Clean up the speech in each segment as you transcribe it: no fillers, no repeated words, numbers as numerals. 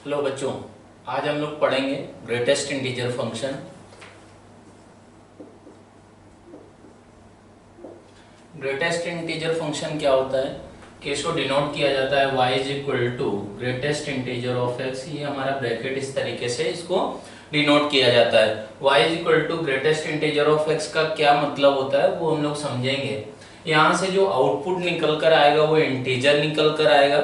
Hello बच्चों, आज हम लोग पढ़ेंगे greatest integer function. Greatest integer function क्या होता है कि इसको डिनोट किया जाता है y is equal to greatest integer of x। ये हमारा ब्रैकेट इस तरीके से इसको डिनोट किया जाता है। y is equal to greatest integer of x का क्या मतलब होता है वो हम लोग समझेंगे। यहाँ से जो आउटपुट निकल कर आएगा वो इंटीजर निकल कर आएगा।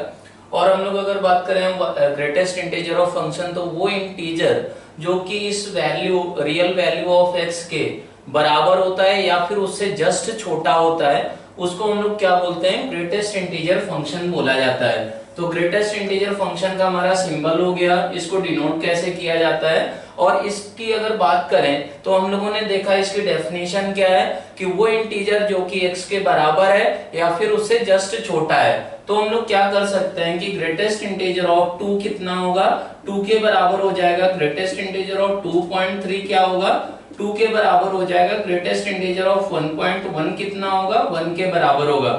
और हम लोग अगर बात करें ग्रेटेस्ट इंटीजर ऑफ फंक्शन, तो वो इंटीजर जो कि इस value real value of x के बराबर होता है या फिर उससे जस्ट छोटा होता है, उसको हम लोग क्या बोलते हैं, ग्रेटेस्ट इंटीजर फंक्शन बोला जाता है। तो ग्रेटेस्ट इंटीजर फंक्शन का हमारा सिंबल हो गया, इसको डिनोट कैसे किया जाता है। और इसकी अगर बात करें तो हम लोगों ने देखा इसकी डेफिनेशन क्या है कि वो इंटीजर जो कि x के बराबर है या फिर उससे जस्ट छोटा है। तो हम लोग क्या कर सकते हैं कि ग्रेटेस्ट इंटीजर ऑफ 2 कितना होगा, 2 के बराबर हो जाएगा। ग्रेटेस्ट इंटीजर ऑफ 2.3 क्या होगा, 2 के बराबर हो जाएगा। ग्रेटेस्ट इंटीजर ऑफ 1.1 कितना होगा, 1 के बराबर होगा।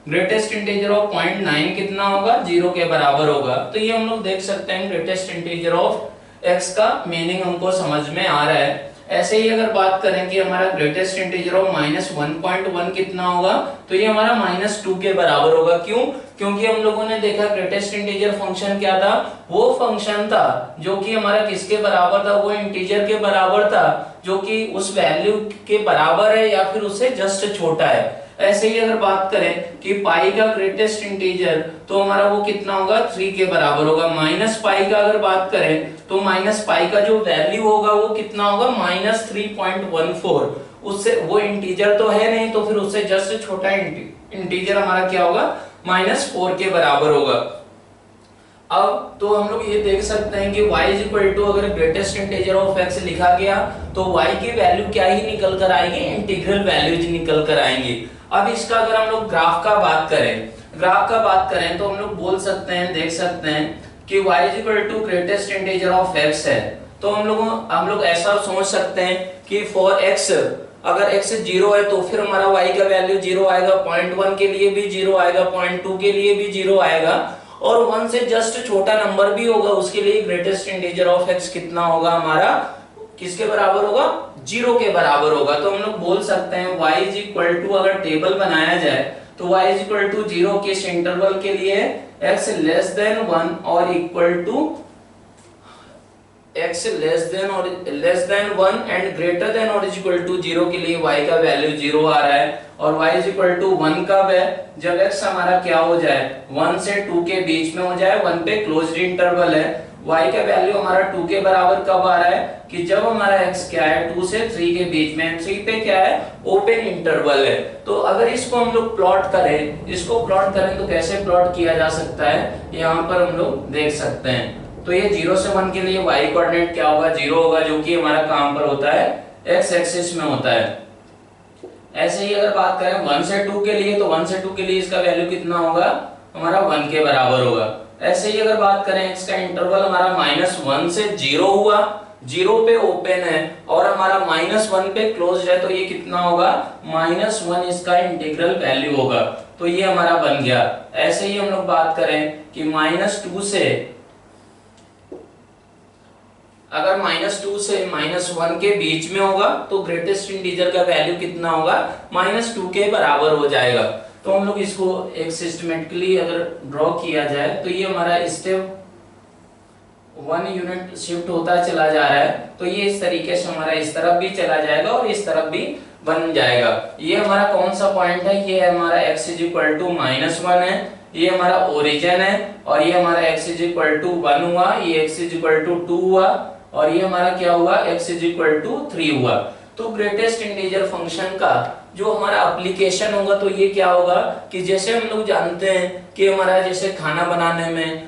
ग्रेटेस्ट इंटीजर ऑफ 0.9 कितना होगा, 0 के बराबर होगा। तो ये हम लोग देख सकते हैं ग्रेटेस्ट इंटीजर ऑफ x का मीनिंग हमको समझ में आ रहा है। ऐसे ही अगर बात करें कि हमारा ग्रेटेस्ट इंटीजर ऑफ -1.1 कितना होगा, तो ये हमारा -2 के बराबर होगा। क्यों? क्योंकि हम लोगों ने देखा ग्रेटेस्ट इंटीजर फंक्शन क्या था, वो फंक्शन था जो कि हमारा किसके बराबर था, वो इंटीजर के बराबर था जो कि उस वैल्यू के बराबर है या फिर उससे जस्ट छोटा है। ऐसे ही अगर बात करें कि पाई का ग्रेटेस्ट इंटीजर, तो हमारा वो कितना होगा, 3 के बराबर होगा। माइनस पाई का अगर बात करें तो माइनस पाई का जो वैल्यू होगा वो कितना होगा, -3.14। उससे वो इंटीजर तो है नहीं, तो फिर उससे जस्ट छोटा इंटीजर हमारा क्या होगा, -4 के बराबर होगा। अब तो हम लोग ये देख सकते हैं कि y इज इक्वल टू अगर ग्रेटेस्ट इंटीजर ऑफ x लिखा गया तो y की वैल्यू क्या ही निकल कर आएगी, इंटीग्रल वैल्यूज निकल कर आएंगी। अब इसका अगर हम लोग ग्राफ का बात करें तो हम लोग बोल सकते हैं, देख सकते हैं कि y is equal to greatest integer of x है। तो हम लोग ऐसा सोच सकते हैं कि फॉर x अगर x 0 है तो फिर हमारा y का वैल्यू 0 आएगा, 0.1 के लिए भी 0 आएगा, 0.2 के लिए भी 0 आएगा, और 1 से जस्ट छोटा नंबर भी होगा उसके लिए ग्रेटेस्ट इंटीजर ऑफ x कितना होगा, हमारा किसके बराबर होगा, 0 के बराबर होगा। तो हम लोग बोल सकते हैं y इज इक्वल टू, अगर टेबल बनाया जाए तो y इज इक्वल टू 0 किस इंटरवल के लिए, x लेस देन 1 और equal to x less than 1 and greater than और इज इक्वल टू 0 के लिए y का वैल्यू 0 आ रहा है। और y इज इक्वल टू 1 कब है, जब x हमारा क्या हो जाए, 1 से 2 के बीच में हो जाए, 1 पे क्लोज्ड इंटरवल है। y का वैल्यू हमारा 2 के बराबर कब आ रहा है, कि जब हमारा x क्या है, 2 से 3 के बीच में, 3 पे क्या है, ओपन इंटरवल है। तो अगर इसको हम लोग प्लॉट करें तो कैसे प्लॉट किया जा सकता है, यहाँ पर हम लोग देख सकते हैं। तो ये 0 से 1 के लिए y कोऑर्डिनेट क्या होगा, 0 होगा, जो कि हमारा कहां पर होता है, x एक्सिस में होता है। ऐसे ही अगर बात करें 1 से 2 के लिए, तो 1 से 2 के लिए इसका वैल्यू कितना होगा, हमारा 1 के बराबर होगा। ऐसे ही अगर बात करें x का इंटरवल हमारा -1 से 0 हुआ, 0 पे ओपन है और हमारा -1 पे क्लोज्ड है, तो ये कितना होगा, -1 इसका इंटीग्रल वैल्यू होगा। तो ये हमारा बन गया। ऐसे ही हम लोग बात करें कि -2 से, अगर -2 से -1 के बीच में होगा तो ग्रेटेस्ट इंटीजर का वैल्यू कितना होगा, -2 के बराबर हो जाएगा। तो हम लोग इसको एक सिस्टमेटिकली अगर ड्रॉ किया जाए तो ये हमारा स्टेप 1 यूनिट शिफ्ट होता चला जा रहा है। तो ये इस तरीके से हमारा इस तरफ भी चला जाएगा और इस तरफ भी बन जाएगा। ये हमारा कौन सा पॉइंट है, ये हमारा x इज इक्वल टू -1 है, ये हमारा ओरिजिन है, और ये हमारा x इज इक्वल टू 1 हुआ, ये x इज इक्वल टू 2 हुआ, और ये हमारा क्या हुआ, x इज इक्वल टू 3 हुआ। तो ग्रेटेस्ट इंटीजर फंक्शन का जो हमारा एप्लीकेशन होगा तो ये क्या होगा कि जैसे हम लोग जानते हैं कि हमारा जैसे खाना बनाने में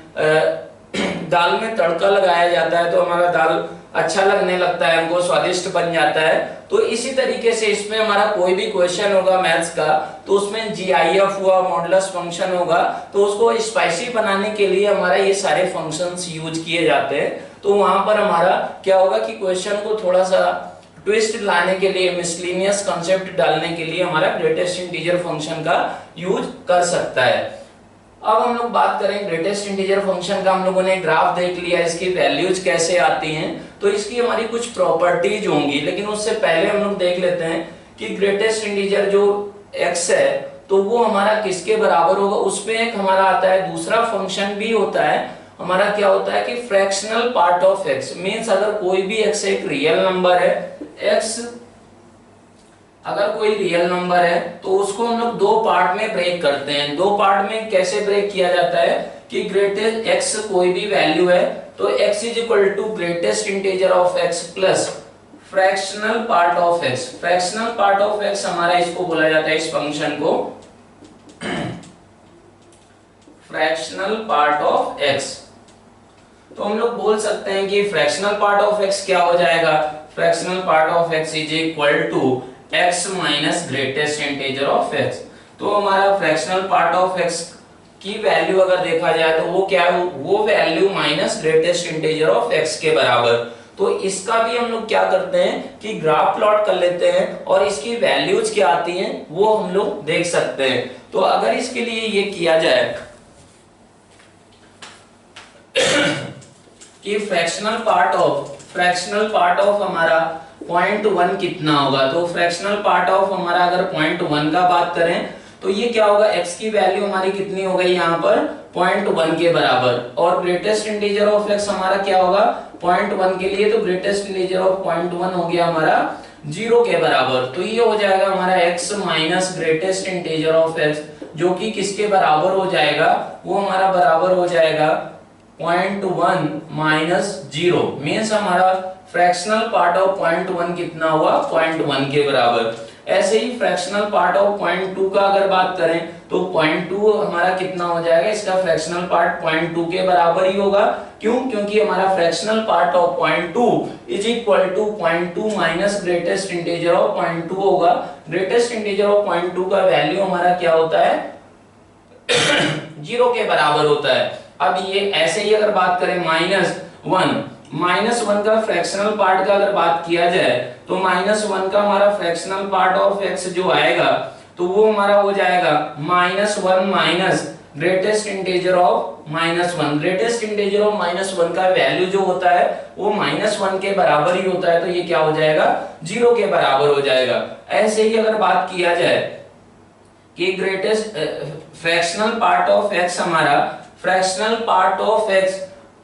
दाल में तड़का लगाया जाता है तो हमारा दाल अच्छा लगने लगता है, हमको स्वादिष्ट बन जाता है। तो इसी तरीके से इसमें हमारा कोई भी क्वेश्चन होगा मैथ्स का, तो उसमें GIF हुआ, मॉडुलस फंक्शन होगा, तो उसको स्पाइसी बनाने के लिए हमारा ये सारे फंक्शंस यूज किए जाते हैं। तो वहां पर हमारा क्या होगा कि क्वेश्चन को थोड़ा सा ट्विस्ट लाने के लिए, मिसलिनियस कंसेप्ट डालने के लिए हमारा ग्रेटेस्ट इंटीजर फंक्शन का यूज कर सकता है। अब हम लोग बात करें ग्रेटेस्ट इंटीजर फंक्शन का। हम लोगों ने ग्राफ देख लिया, इसकी वैल्यूज कैसे आती हैं, तो इसकी हमारी कुछ प्रॉपर्टीज होंगी, लेकिन उससे पहले हम लोग देख लेते हैं कि ग्रेटेस्ट इंटीजर जो x है तो वो हमारा किसके बराबर होगा। उसमें एक हमारा आता है दूसरा फंक्शन भी होता है हमारा, क्या होता है कि fractional part of x means अगर कोई भी x एक रियल नंबर है, x अगर कोई रियल नंबर है तो उसको हम लोग दो पार्ट में ब्रेक करते हैं। दो पार्ट में कैसे ब्रेक किया जाता है कि ग्रेटेस्ट x कोई भी वैल्यू है तो x is equal to greatest integer of x plus fractional part of x। Fractional part of x हमारा इसको बोला जाता है, इस फंक्शन को फ्रैक्शनल पार्ट ऑफ x। तो हम लोग बोल सकते हैं कि फ्रैक्शनल पार्ट ऑफ x क्या हो जाएगा, fractional part of x is equal to x minus greatest integer of x। तो हमारा फ्रैक्शनल पार्ट ऑफ x की वैल्यू अगर देखा जाए तो वो क्या है, वो value minus greatest integer of x के बराबर। तो इसका भी हम लोग क्या करते हैं कि ग्राफ प्लॉट कर लेते हैं और इसकी वैल्यूज क्या आती हैं वो हम लोग देख सकते हैं। तो अगर इसके लिए ये किया जाए कि फ्रैक्शनल पार्ट ऑफ हमारा 0.1 कितना होगा, तो फ्रैक्शनल पार्ट ऑफ हमारा अगर 0.1 का बात करें तो ये क्या होगा, x की वैल्यू हमारी कितनी हो गई यहाँ पर 0.1 के बराबर, और ग्रेटेस्ट इंटीजर ऑफ x हमारा क्या होगा 0.1 के लिए, तो ग्रेटेस्ट इंटीजर ऑफ 0.1 हो गया हमारा 0 के बराबर। तो ये हो जाएगा हमारा x minus greatest integer of x, जो कि किसके बराबर हो जाएगा, वो हमारा बराबर हो जाएगा 0.1 माइनस 0 मीन्स हमारा फ्रैक्शनल पार्ट ऑफ 0.1 कितना हुआ 0.1 के बराबर। ऐसे ही फ्रैक्शनल पार्ट ऑफ 0.2 का अगर बात करें तो 0.2 हमारा कितना हो जाएगा, इसका फ्रैक्शनल पार्ट 0.2 के बराबर ही होगा। क्यों, क्योंकि हमारा fractional part of 0.2 is equal to 0.2 minus greatest integer of 0.2 होगा। ग्रेटेस्ट इंटीजर ऑफ 0.2 का वैल्यू हमारा क्या होता है 0 के बराबर होता है। अब ये ऐसे ही अगर बात करें -1 का फ्रैक्शनल पार्ट का अगर बात किया जाए तो -1 का हमारा फ्रैक्शनल पार्ट ऑफ x जो आएगा तो वो हमारा हो जाएगा -1 minus greatest integer of -1। Greatest integer of -1 का वैल्यू जो होता है वो -1 के बराबर ही होता है, तो ये क्या हो जाएगा 0 के बराबर हो जाएगा। ऐसे ही अगर बात किया जाए कि greatest fractional part of x हमारा fractional part of x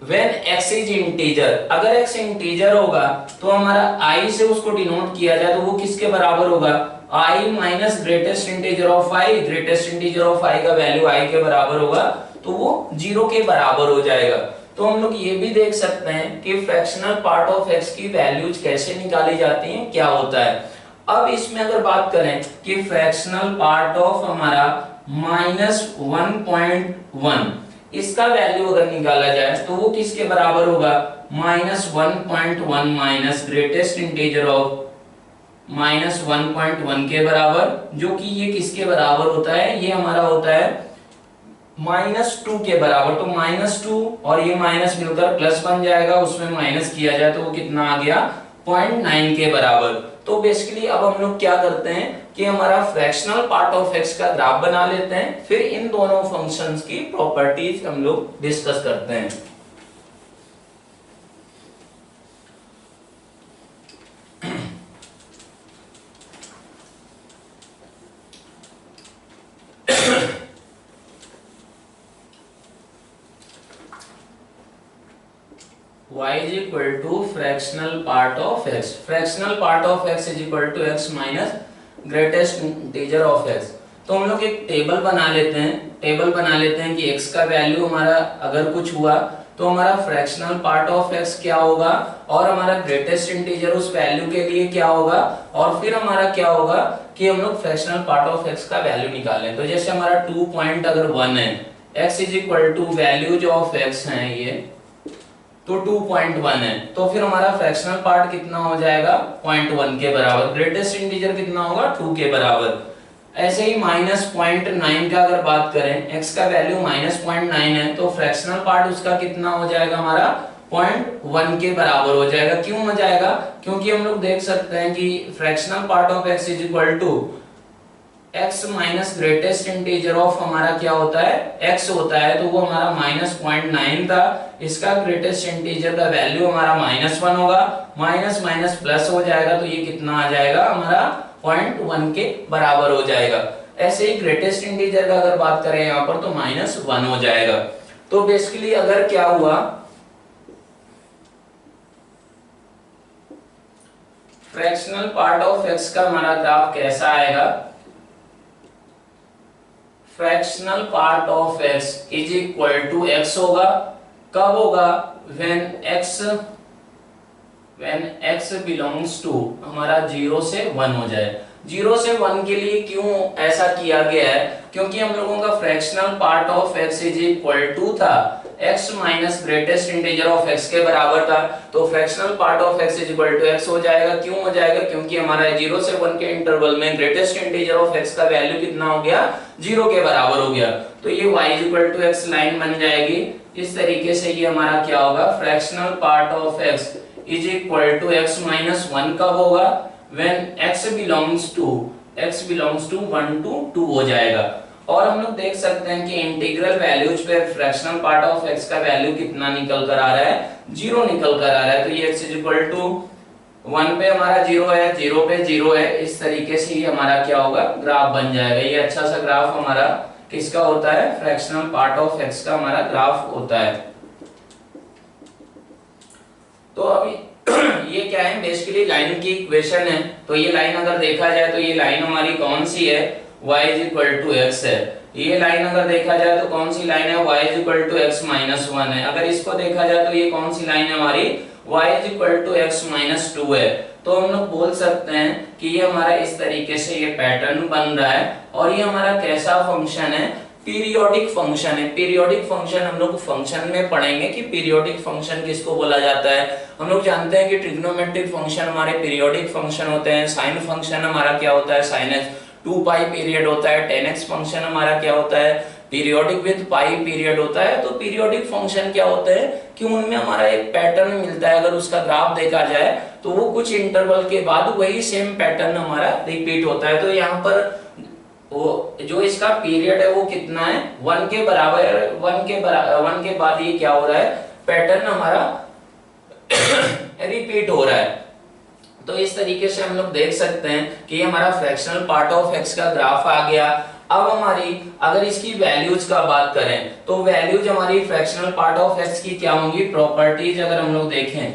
when x is integer, अगर x इंटीजर होगा तो हमारा i से उसको डिनोट किया जाए तो वो किसके बराबर होगा i minus greatest integer of i। Greatest integer of i का वैल्यू i के बराबर होगा तो वो 0 के बराबर हो जाएगा। तो हम लोग ये भी देख सकते हैं कि फ्रैक्शनल पार्ट ऑफ x की वैल्यूज कैसे निकाली जाती हैं, क्या होता है। अब इसमें अगर बात करें कि फ्रैक्शनल पार्ट ऑफ हमारा -1.1 इसका वैल्यू अगर निकाला जाए तो वो किसके बराबर होगा -1.1 माइनस ग्रेटेस्ट इंटीजर ऑफ -1.1 के बराबर, जो कि ये किसके बराबर होता है, ये हमारा होता है -2 के बराबर। तो -2 और ये माइनस मिलकर प्लस बन जाएगा, उसमें माइनस किया जाए तो वो कितना आ गया 0.9 के बराबर। तो बेसिकली अब हम लोग क्या करते हैं कि हमारा फ्रैक्शनल पार्ट ऑफ x का ग्राफ बना लेते हैं, फिर इन दोनों फंक्शंस की प्रॉपर्टीज हम लोग डिस्कस करते हैं। y is equal to fractional part of x. Fractional part of x is equal to x minus greatest integer of x. तो हम लोग एक टेबल बना लेते हैं कि x का वैल्यू हमारा अगर कुछ हुआ तो हमारा फ्रैक्शनल पार्ट ऑफ x क्या होगा और हमारा ग्रेटेस्ट इंटीजर उस वैल्यू के लिए क्या होगा, और फिर हमारा क्या होगा कि हम लोग फ्रैक्शनल पार्ट ऑफ x का वैल्यू निकालें। तो जैसे हमारा 2.1 है, x is equal to values of x है ये तो 2.1 है, तो फिर हमारा फ्रैक्शनल पार्ट कितना हो जाएगा 0.1 के बराबर। ग्रेटेस्ट इंटीजर कितना होगा 2 के बराबर। ऐसे ही -0.9 का अगर बात करें, x का वैल्यू -0.9 है तो फ्रैक्शनल पार्ट उसका कितना हो जाएगा हमारा 0.1 के बराबर हो जाएगा। क्यों हो जाएगा, क्योंकि हम लोग देख सकते हैं कि fractional part of x is equal to x minus greatest integer of हमारा क्या होता है, x होता है, तो वो हमारा -0.9 था। इसका ग्रेटेस्ट इंटीजर का वैल्यू हमारा -1 होगा, माइनस माइनस प्लस हो जाएगा, तो ये कितना आ जाएगा हमारा 0.1 के बराबर हो जाएगा। ऐसे ही ग्रेटेस्ट इंटीजर का अगर बात करें यहाँ पर तो -1 हो जाएगा। तो बेसिकली अगर क्या हुआ, फ्रैक्शनल पार्ट ऑफ x का हमारा ग्राफ कैसा आएगा, fractional part of x is equal to x होगा, कब होगा, when x बिलोंग्स टू हमारा 0 से 1 हो जाए। 0 से 1 के लिए क्यों ऐसा किया गया है, क्योंकि हम लोगों का fractional part of x is equal to था x minus greatest integer of x के बराबर था, तो fractional part of x is equal to x हो जाएगा। क्यों हो जाएगा, क्योंकि हमारा 0 से 1 के इंटरवल में ग्रेटेस्ट इंटीजर ऑफ x का वैल्यू कितना हो गया, 0 के बराबर हो गया, तो ये y is equal to x line बन जाएगी। इस तरीके से ये हमारा क्या होगा, fractional part of x is equal to x minus 1 कब होगा, when x belongs to 1 to 2 हो जाएगा। और हम लोग देख सकते हैं कि इंटीग्रल वैल्यूज पे फ्रैक्शनल पार्ट ऑफ x का वैल्यू कितना निकल कर आ रहा है, 0 निकल कर आ रहा है, तो ये x इज इक्वल टू 1 पे हमारा 0 है, 0 पे 0 है, इस तरीके से ये हमारा क्या होगा, ग्राफ बन जाएगा। ये अच्छा सा ग्राफ हमारा किसका होता है, फ्रैक्शनल पार्ट ऑफ x का हमारा ग्राफ होता है। तो अभी ये क्या है, बेसिकली लाइन की इक्वेशन है, तो ये लाइन अगर देखा जाए तो ये लाइन हमारी कौन सी है, y is equal to x है। ये लाइन अगर देखा जाए तो कौन सी लाइन है, y is equal to x minus 1 है। अगर इसको देखा जाए तो ये कौन सी लाइन है हमारी, y is equal to x minus 2 है। तो हम लोग बोल सकते हैं कि ये हमारा इस तरीके से ये पैटर्न बन रहा है, और ये हमारा कैसा फंक्शन है, पीरियोडिक फंक्शन है। पीरियोडिक फंक्शन हम लोग फंक्शन में पढ़ेंगे कि पीरियोडिक फंक्शन किसको बोला जाता है। हम लोग जानते हैं कि ट्रिग्नोमेट्रिक फंक्शन हमारे पीरियोडिक फंक्शन होते हैं, साइन फंक्शन हमारा क्या होता है, साइन x 2 पाई पीरियड होता है, tan x फंक्शन हमारा क्या होता है, पीरियोडिक विद पाई पीरियड होता है। तो पीरियोडिक फंक्शन क्या होता है कि उनमें हमारा एक पैटर्न मिलता है, अगर उसका ग्राफ देखा जाए तो वो कुछ इंटरवल के बाद वही सेम पैटर्न हमारा रिपीट होता है। तो यहाँ पर वो जो इसका पीरियड है वो कितना है, 1 के बराबर है, 1 के बाद ये क्या हो रहा है, पैटर्न हमारा रिपीट हो रहा है। तो इस तरीके से हम लोग देख सकते हैं कि ये हमारा फ्रैक्शनल पार्ट ऑफ x का ग्राफ आ गया। अब हमारी अगर इसकी वैल्यूज का बात करें तो वैल्यूज हमारी फ्रैक्शनल पार्ट ऑफ x की क्या होंगी, प्रॉपर्टीज अगर हम लोग देखें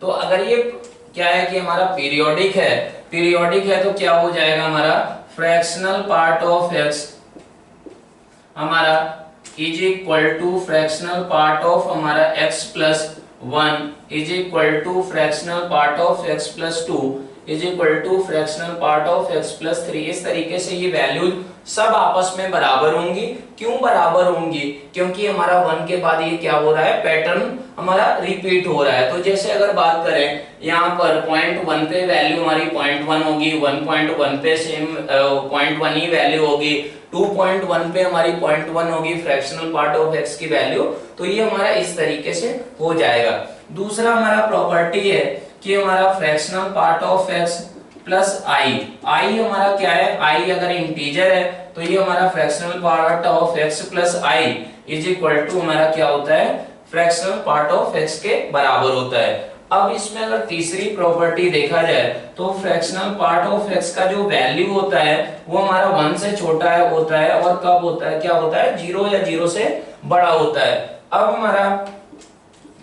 तो अगर ये क्या है कि हमारा पीरियोडिक है तो क्या हो जाएगा, हमारा फ्रैक्शनल पार्ट ऑफ x हमारा is equal to fractional part of हमारा x plus 1 is equal to fractional part of x plus 2 is equal to fractional part of x plus 3। इस तरीके से ये वैल्यूज सब आपस में बराबर होंगी। क्यों बराबर होंगी, क्योंकि हमारा 1 के बाद ये क्या हो रहा है, पैटर्न हमारा रिपीट हो रहा है। तो जैसे अगर बात करें यहाँ पर 0.1 पे वैल्यू हमारी 0.1 होगी, 1.1 पे सेम 0.1 ही वैल्यू होगी, 2.1 पे हमारी 0.1 होगी फ्रैक्शनल पार्ट ऑफ x की वैल्यू। तो ये हमारा इस तरीके से हो जाएगा। दूसरा हमारा प्रॉपर्टी है कि हमारा fractional part of x plus i हमारा क्या है, i अगर इंटीजर है तो ये हमारा fractional part of x plus i is equal to हमारा क्या होता है, फ्रैक्शनल पार्ट ऑफ x के बराबर होता है। अब इसमें अगर तीसरी प्रॉपर्टी देखा जाए तो फ्रैक्शनल पार्ट ऑफ x का जो वैल्यू होता है वो हमारा 1 से छोटा होता है, और कब होता है, क्या होता है, 0 या 0 से बड़ा होता है। अब हमारा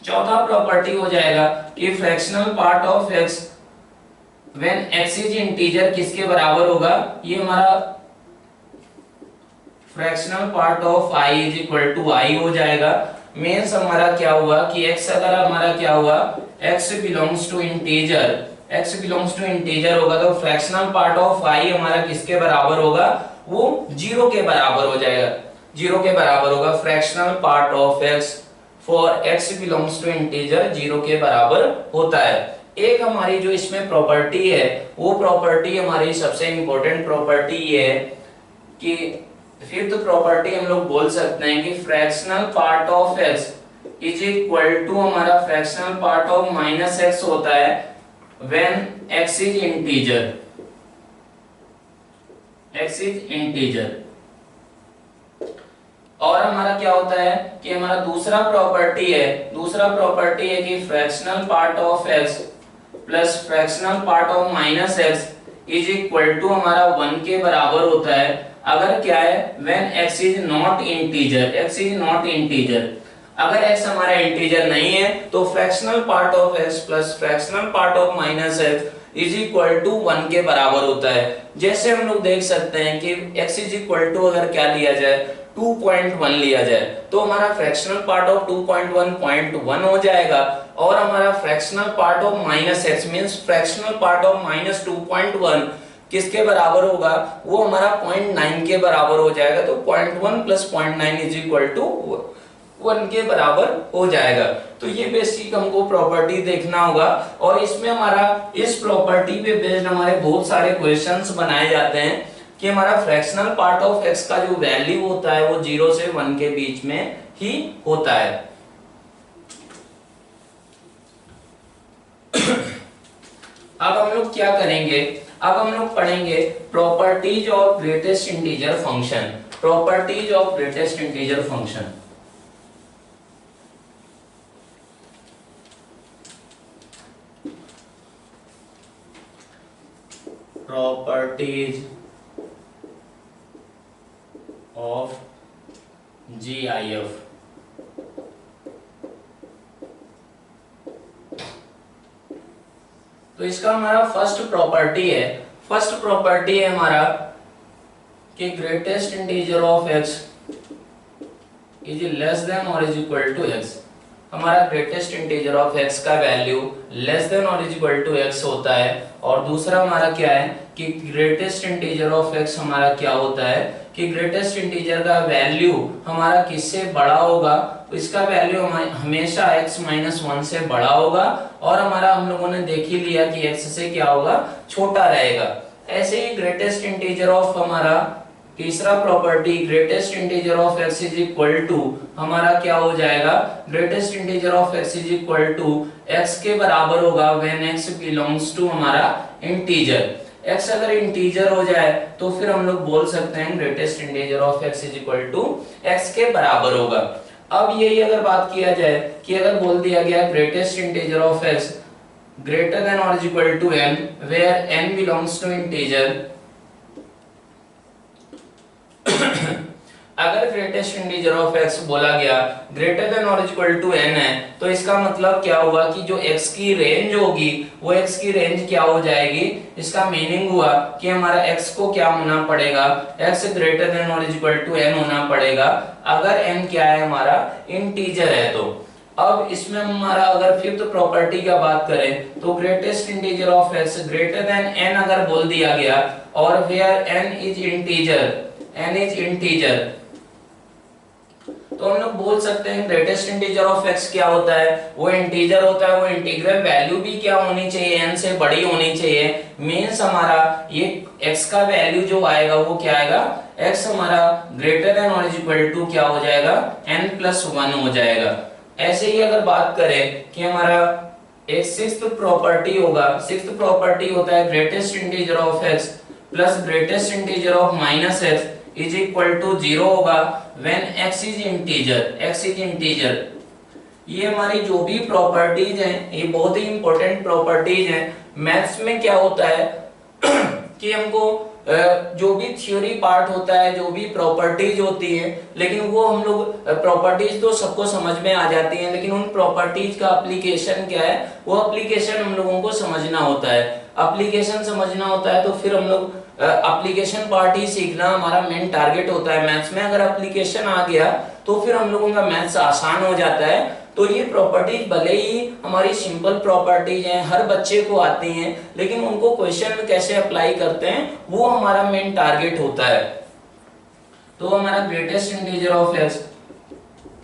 चौथा प्रॉपर्टी हो जाएगा कि fractional part of x when x is integer किसके बराबर होगा, ये हमारा fractional part of i is equal to i हो जाएगा। मींस हमारा क्या हुआ कि x अगर हमारा क्या हुआ, x बिलोंग्स टू इंटीजर होगा तो फ्रैक्शनल पार्ट ऑफ i हमारा किसके बराबर होगा, वो 0 के बराबर हो जाएगा, 0 के बराबर होगा। Fractional part of x for x belongs to integer 0 के बराबर होता है। एक हमारी जो इसमें प्रॉपर्टी है वो प्रॉपर्टी हमारी सबसे इंपॉर्टेंट प्रॉपर्टी ये है कि फिफ्थ प्रॉपर्टी हम लोग बोल सकते हैं कि fractional part of x is equal to हमारा fractional part of minus x होता है when x is integer. x is integer. और हमारा क्या होता है कि हमारा दूसरा प्रॉपर्टी है कि fractional part of x plus fractional part of minus x is equal to हमारा 1 के बराबर होता है अगर क्या है when x is not integer. अगर x हमारा इंटीजर नहीं है तो fractional part of x plus fractional part of minus x is equal to 1 के बराबर होता है। जैसे हम लोग देख सकते हैं कि x इज इक्वल टू अगर क्या लिया जाए 2.1 लिया जाए तो हमारा फ्रैक्शनल पार्ट ऑफ 2.1 0.1 हो जाएगा और हमारा fractional part of minus x means fractional part of minus 2.1 किसके बराबर होगा, वो हमारा 0.9 के बराबर हो जाएगा। तो 0.1 प्लस 0.9 इज इक्वल टू 1 के बराबर हो जाएगा। तो ये बेसिक हमको प्रॉपर्टी देखना होगा और इसमें हमारा इस प्रॉपर्टी पे बेस्ड हमारे बहुत सारे क्वेश्चंस बनाए जाते हैं कि हमारा फ्रैक्शनल पार्ट ऑफ x का जो वैल्यू होता है वो 0 से 1 के बीच में ही होता है। अब हम लोग क्या करेंगे, अब हम लोग पढ़ेंगे properties of greatest integer function. Properties of greatest integer function. Properties of GIF। तो इसका हमारा फर्स्ट प्रॉपर्टी है हमारा कि greatest integer of x is less than और इज इक्वल टू x। हमारा ग्रेटेस्ट इंटीजर ऑफ x का वैल्यू लेस देन और इज इक्वल टू x होता है। और दूसरा हमारा क्या है कि ग्रेटेस्ट इंटीजर ऑफ x हमारा क्या होता है कि ग्रेटेस्ट इंटीजर का वैल्यू हमारा किससे बड़ा होगा, इसका वैल्यू हमेशा x माइनस 1 से बड़ा होगा और हमारा हम लोगों ने देख ही लिया कि x से क्या होगा, छोटा रहेगा। ऐसे ही ग्रेटेस्ट इंटीजर ऑफ हमारा तीसरा property greatest integer of x is equal to हमारा क्या हो जाएगा, greatest integer of x is equal to x के बराबर होगा व्हेन x बिलोंग्स टू हमारा इंटीजर। x अगर इंटीजर हो जाए तो फिर हम लोग बोल सकते हैं greatest integer of x is equal to x के बराबर होगा। अब यही अगर बात किया जाए कि अगर बोल दिया गया greatest integer of x greater than और is equal to n where n belongs to integer. अगर ग्रेटेस्ट इंटीजर ऑफ x बोला गया ग्रेटर देन और इक्वल टू n है तो इसका मतलब क्या हुआ कि जो x की रेंज होगी वो x की रेंज क्या हो जाएगी, इसका मीनिंग हुआ कि हमारा x को क्या होना पड़ेगा, x ग्रेटर देन और इक्वल टू n होना पड़ेगा अगर n क्या है हमारा इंटीजर है तो। अब इसमें हमारा अगर फिफ्थ प्रॉपर्टी का बात करें तो greatest integer of x greater then n अगर बोल दिया गया और वेयर n इज इंटीजर तो हम लोग बोल सकते हैं ग्रेटेस्ट इंटीजर ऑफ x क्या होता है, वो इंटीजर होता है, वो इंटीग्रल वैल्यू भी क्या होनी चाहिए, n से बड़ी होनी चाहिए। मींस हमारा ये x का वैल्यू जो आएगा वो क्या आएगा, x हमारा ग्रेटर देन और इक्वल टू क्या हो जाएगा, n+1 हो जाएगा। ऐसे ही अगर बात करें कि हमारा एक सिक्स्थ प्रॉपर्टी होता है greatest integer of x plus greatest integer of minus x is equal to 0 होगा व्हेन x इज इंटीजर। ये हमारी जो भी प्रॉपर्टीज हैं ये बहुत ही इंपॉर्टेंट प्रॉपर्टीज हैं। मैथ्स में क्या होता है कि हमको जो भी थ्योरी पार्ट होता है, जो भी प्रॉपर्टीज होती है, लेकिन वो हम लोग प्रॉपर्टीज तो सबको समझ में आ जाती हैं, लेकिन उन प्रॉपर्टीज का एप्लीकेशन क्या है, वो एप्लीकेशन हम लोगों को समझना होता है। एप्लीकेशन समझना होता है तो फिर हम लोग एप्लीकेशन पार्ट ही सीखना हमारा मेन टारगेट होता है मैथ्स में। अगर एप्लीकेशन आ गया तो फिर हम लोगों का मैथ्स आसान हो जाता है। तो ये प्रॉपर्टीज भले ही हमारी सिंपल प्रॉपर्टीज हैं, हर बच्चे को आती हैं, लेकिन उनको क्वेश्चन में कैसे अप्लाई करते हैं वो हमारा मेन टारगेट होता है। तो हमारा greatest integer of x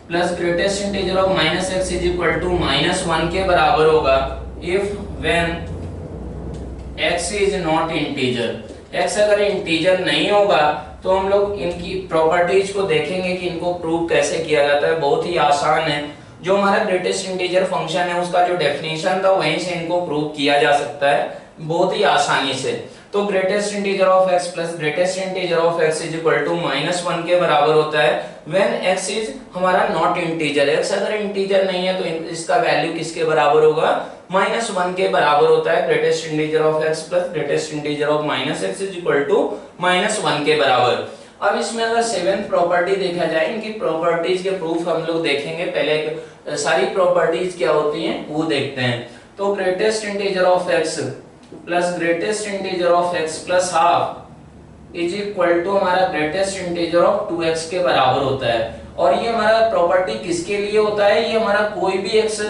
plus greatest integer of minus x is equal to -1 के बराबर होगा if when x is not integer. x अगर इंटीजर नहीं होगा तो हम लोग इनकी प्रॉपर्टीज को देखेंगे कि इनको प्रूव कैसे किया जाता है। बहुत ही आसान है। जो हमारा ग्रेटेस्ट इंटीजर फंक्शन है उसका जो डेफिनेशन था वहीं से इनको प्रूव किया जा सकता है बहुत ही आसानी से। तो greatest integer of x plus greatest integer of x is equal to -1 के बराबर होता है व्हेन x इज हमारा नॉट इंटीजर। x अगर इंटीजर नहीं है तो इसका वैल्यू किसके बराबर होगा, -1 के बराबर होता है। Greatest integer of x plus greatest integer of -x is equal to -1 के बराबर। अब इसमें अगर सेवेंथ प्रॉपर्टी देखा जाए, इनकी प्रॉपर्टीज के प्रूफ हम लोग देखेंगे। पहले सारी प्रॉपर्टीज क्या होती हैं वो देखते हैं। तो greatest integer of x plus greatest integer of x plus half is equal to हमारा ग्रेटेस्ट इंटीजर ऑफ 2x के बराबर होता है। और ये हमारा प्रॉपर्टी किसके लिए होता है, ये हमारा कोई भी x,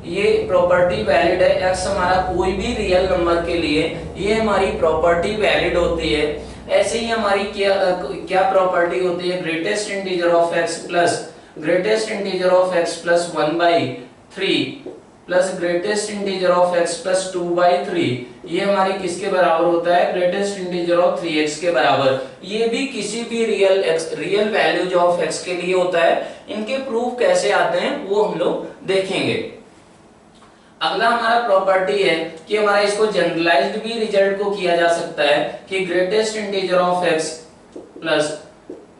ये प्रॉपर्टी वैलिड है। x हमारा कोई भी रियल नंबर के लिए ये हमारी प्रॉपर्टी वैलिड होती है। ऐसे ही हमारी क्या प्रॉपर्टी होती है, greatest integer of x plus greatest integer of x plus 1/3 plus greatest integer of x plus 2/3, ये हमारी किसके बराबर होता है, ग्रेटेस्ट इंटीजर ऑफ 3x के बराबर। ये भी किसी भी रियल वैल्यूज ऑफ x के लिए होता है। इनके प्रूफ कैसे आते हैं वो हम लोग देखेंगे। अगला हमारा प्रॉपर्टी है कि हमारा इसको जनरलाइज्ड भी रिजल्ट को किया जा सकता है कि greatest integer of x plus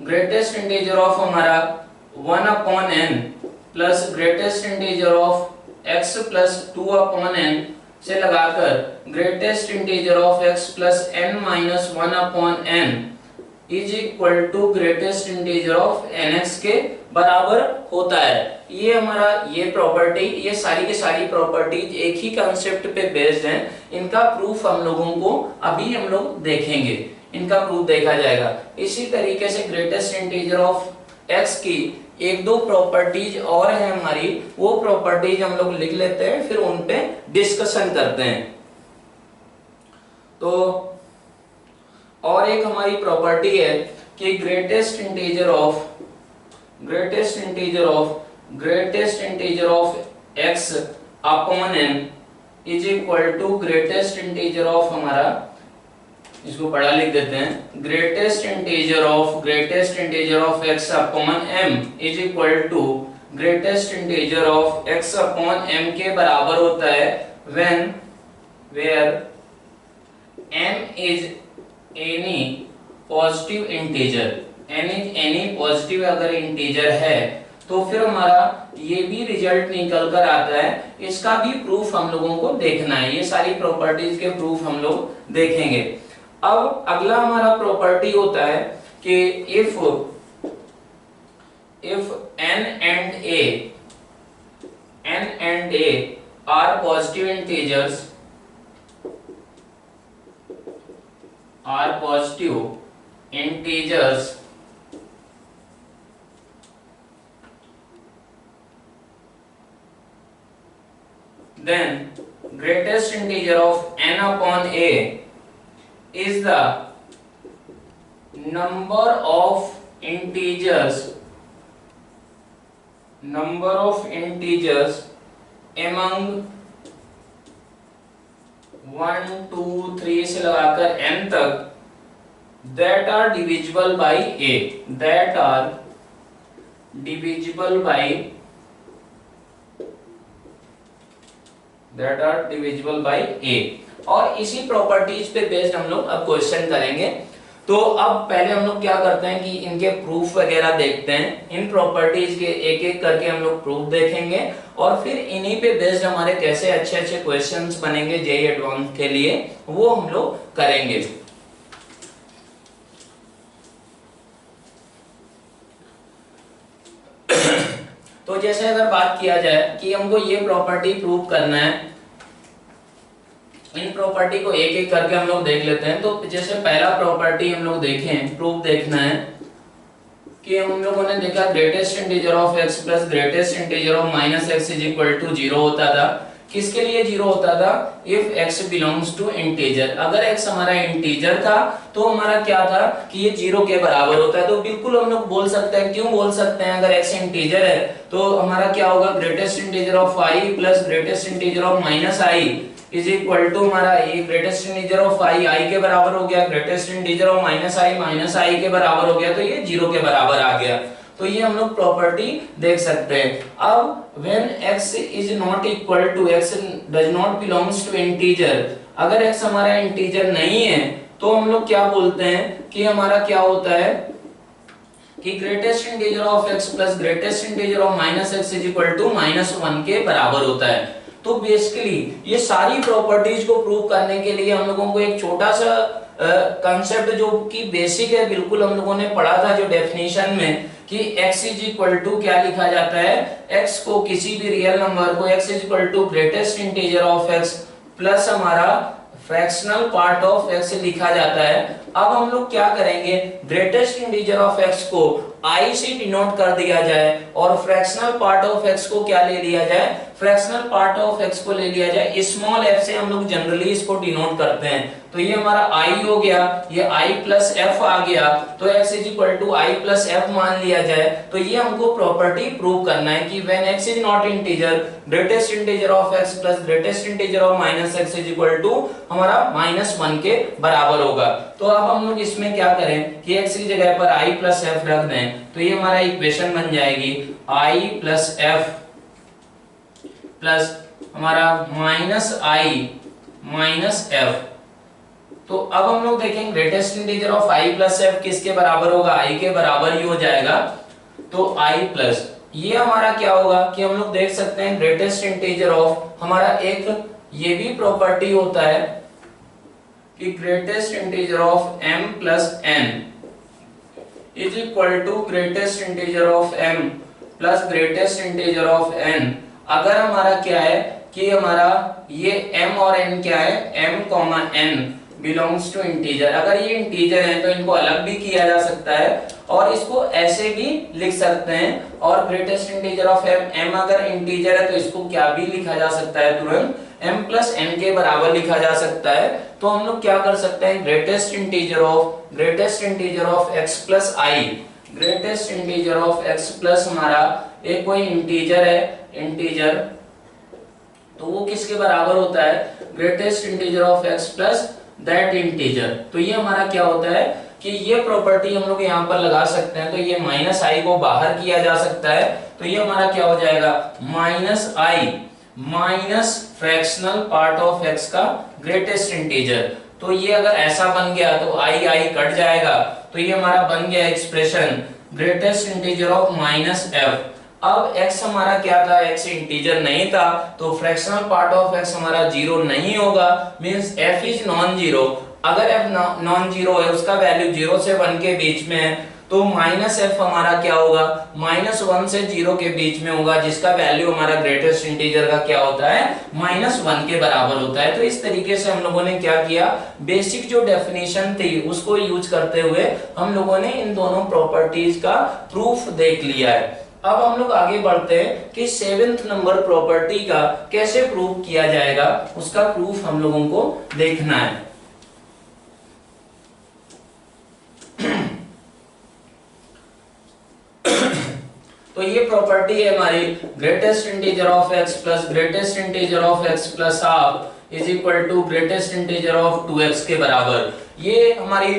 greatest integer of हमारा 1/n plus greatest integer of x plus 2/n से लगाकर greatest integer of x plus n-1/n is equal to greatest integer of nx के बराबर होता है। ये हमारा ये प्रॉपर्टी, ये सारी की सारी प्रॉपर्टीज एक ही कंसेप्ट पे बेस्ड हैं। इनका प्रूफ हम लोगों को अभी हम लोग देखेंगे, इनका प्रूफ देखा जाएगा। इसी तरीके से ग्रेटेस्ट इंटीजर ऑफ x की एक दो प्रॉपर्टीज और है हमारी, वो प्रॉपर्टीज हम लोग लिख लेते हैं, फिर उन पे डिस्कशन करते हैं। तो और एक हमारी प्रॉपर्टी है कि greatest integer of x upon n is equal to greatest integer of हमारा, इसको बड़ा लिख देते हैं, greatest integer of x upon m is equal to greatest integer of x upon m के बराबर होता है when where m is any positive integer. Any positive अगर इंटीजर है तो फिर हमारा ये भी रिजल्ट निकल कर आता है। इसका भी प्रूफ हम लोगों को देखना है। ये सारी प्रॉपर्टीज के प्रूफ हम लोग देखेंगे। अब अगला हमारा प्रॉपर्टी होता है कि if n and a are positive integers then greatest integer of n upon a is the number of integers among 1 2 3 से लगाकर n तक that are divisible by a, और इसी प्रॉपर्टीज पे बेस्ड हम लोग अब क्वेश्चन करेंगे। तो अब पहले हम लोग क्या करते हैं कि इनके प्रूफ वगैरह देखते हैं। इन प्रॉपर्टीज के एक एक करके हम लोग प्रूफ देखेंगे और फिर इन्हीं पे बेस्ड हमारे कैसे अच्छे अच्छे क्वेश्चंस बनेंगे जेईई एडवांस के लिए, वो हम लोग करेंगे। तो जैसे अगर बात किया जाए कि हमको ये प्रॉपर्टी प्रूव करना है, इन प्रॉपर्टी को एक एक करके हम लोग देख लेते हैं। तो जैसे पहला प्रॉपर्टी हम लोग देखें, प्रूफ देखना है कि हम लोगों ने देखा greatest integer of x plus greatest integer of -x is equal to 0 होता था। किसके लिए 0 होता था, if x belongs to integer. अगर x हमारा इंटीजर था तो हमारा क्या था कि ये 0 के बराबर होता है। तो बिल्कुल हम लोग बोल सकते हैं, क्यों बोल सकते हैं, अगर x इंटीजर है तो हमारा क्या होगा, greatest integer of i plus greatest integer of -i is equal to हमारा ये ग्रेटेस्ट इंटीजर ऑफ i के बराबर हो गया, ग्रेटेस्ट इंटीजर ऑफ -i के बराबर हो गया, तो ये 0 के बराबर आ गया। तो ये हम लोग प्रॉपर्टी देख सकते हैं। अब when x is not equal to, x does not belongs to integer, अगर x हमारा इंटीजर नहीं है तो हम लोग क्या बोलते हैं कि हमारा क्या होता है कि greatest integer of x plus greatest integer of minus x is equal to -1 के बराबर होता है। तो बेसिकली ये सारी प्रॉपर्टीज को प्रूव करने के लिए हम लोगों को एक छोटा सा कंसेप्ट जो कि बेसिक है, बिल्कुल हम लोगों ने पढ़ा था जो डेफिनेशन में, कि x इज इक्वल टू क्या लिखा जाता है, x को किसी भी रियल नंबर को x is equal to greatest integer of x plus हमारा फ्रैक्शनल पार्ट ऑफ x लिखा जाता है। अब हम लोग क्या करेंगे, ग्रेटेस्ट इंटीजर ऑफ x को i से डिनोट कर दिया जाए और फ्रैक्शनल पार्ट ऑफ x को क्या ले लिया जाए, फ्रैक्शनल पार्ट ऑफ x को ले लिया जाए स्मॉल f से। हम लोग जनरली इसको डिनोट करते हैं। तो ये हमारा i हो गया, ये i प्लस f आ गया, तो x is equal to i plus f मान लिया जाए। तो ये हमको प्रॉपर्टी प्रूव करना है कि when x is not integer, greatest integer of x plus greatest integer of minus x is equal to हमारा -1 के बराबर होगा। तो अब हम लोग इसमें क्या करें कि x की जगह पर i प्लस f रख दें, तो ये हमारा इक्वेशन बन जाएगी i प्लस f प्लस हमारा -i माइनस f। तो अब हम लोग देखेंगे greatest integer of i plus f किसके बराबर होगा, i के बराबर ही हो जाएगा। तो i प्लस ये हमारा क्या होगा कि हम लोग देख सकते हैं ग्रेटेस्ट इंटीजर ऑफ हमारा एक ये भी प्रॉपर्टी होता है कि greatest integer of m plus n is equal to greatest integer of m plus greatest integer of n। अगर हमारा क्या है कि हमारा ये m और n क्या है, m, n belongs to integer. अगर ये इंटीजर है तो इनको अलग भी किया जा सकता है और इसको ऐसे भी लिख सकते हैं। और ग्रेटेस्ट इंटीजर ऑफ m अगर इंटीजर है तो इसको क्या भी लिखा जा सकता है, तुरंत m प्लस n के बराबर लिखा जा सकता है। तो हम लोग क्या कर सकते हैं, greatest integer of x plus i, greatest integer of x plus हमारा एक कोई इंटीजर है, इंटीजर, तो वो किसके बराबर होता है, greatest integer of x plus that integer. तो ये हमारा क्या होता है कि ये प्रॉपर्टी हम लोग यहाँ पर लगा सकते हैं। तो ये -i को बाहर किया जा सकता है, तो ये हमारा क्या हो जाएगा, -i minus fractional part of x का ग्रेटेस्ट इंटीजर। तो ये अगर ऐसा बन गया तो i कट जाएगा, तो ये हमारा बन गया expression greatest integer of -f। अब x हमारा क्या था, x इंटीजर नहीं था, तो फ्रैक्शनल पार्ट ऑफ x हमारा 0 नहीं होगा, means f is non zero. अगर f नॉन जीरो है, उसका वैल्यू 0 से 1 के बीच में है, तो -f हमारा क्या होगा, -1 से 0 के बीच में होगा, जिसका वैल्यू हमारा ग्रेटेस्ट इंटीजर का क्या होता है, -1 के बराबर होता है। तो इस तरीके से हम लोगों ने क्या किया, बेसिक जो डेफिनेशन थी उसको यूज करते हुए हम लोगों ने इन दोनों प्रॉपर्टीज का प्रूफ देख लिया है। अब हम लोग आगे बढ़ते हैं कि 7th नंबर प्रॉपर्टी का कैसे प्रूफ किया जाएगा, उसका प्रूफ हम लोगों को देखना है। तो ये प्रॉपर्टी है हमारी greatest integer of x plus greatest integer of x plus half is equal to greatest integer of 2x के बराबर। ये हमारी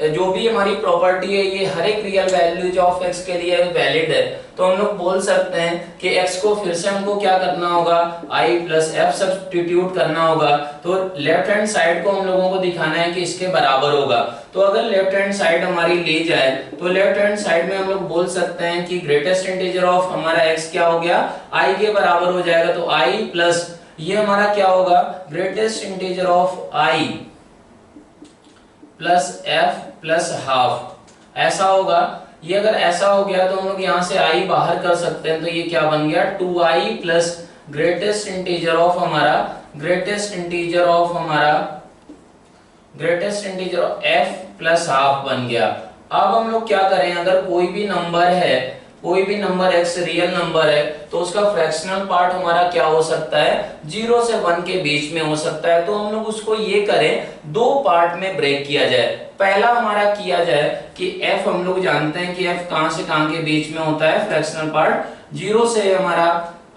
जो भी हमारी प्रॉपर्टी है ये हर एक रियल वैल्यूज ऑफ x के लिए वैलिड है। तो हम लोग बोल सकते हैं कि x को फिर से हमको क्या करना होगा, i प्लस f सब्स्टिट्यूट करना होगा। तो लेफ्ट हैंड साइड को हम लोगों को दिखाना है कि इसके बराबर होगा। तो अगर लेफ्ट हैंड साइड हमारी ली जाए तो लेफ्ट हैंड साइड में हम लोग बोल सकते हैं कि ग्रेटेस्ट इंटीजर ऑफ हमारा x क्या हो गया, i के बराबर हो जाएगा। तो i प्लस ये हमारा क्या होगा, greatest integer of i plus f plus half, ऐसा होगा। ये अगर ऐसा हो गया तो हम लोग यहाँ से i बाहर कर सकते हैं, तो ये क्या बन गया, 2i plus greatest integer of हमारा greatest integer of f plus half बन गया। अब हम लोग क्या करें, अगर कोई भी नंबर है, कोई भी नंबर x रियल नंबर है, तो उसका फ्रैक्शनल पार्ट हमारा क्या हो सकता है, 0 से 1 के बीच में हो सकता है। तो हम लोग उसको ये करें, दो पार्ट में ब्रेक किया जाए। पहला हमारा किया जाए कि f हम लोग जानते हैं कि f कहां से कहां के बीच में होता है, फ्रैक्शनल पार्ट 0 से हमारा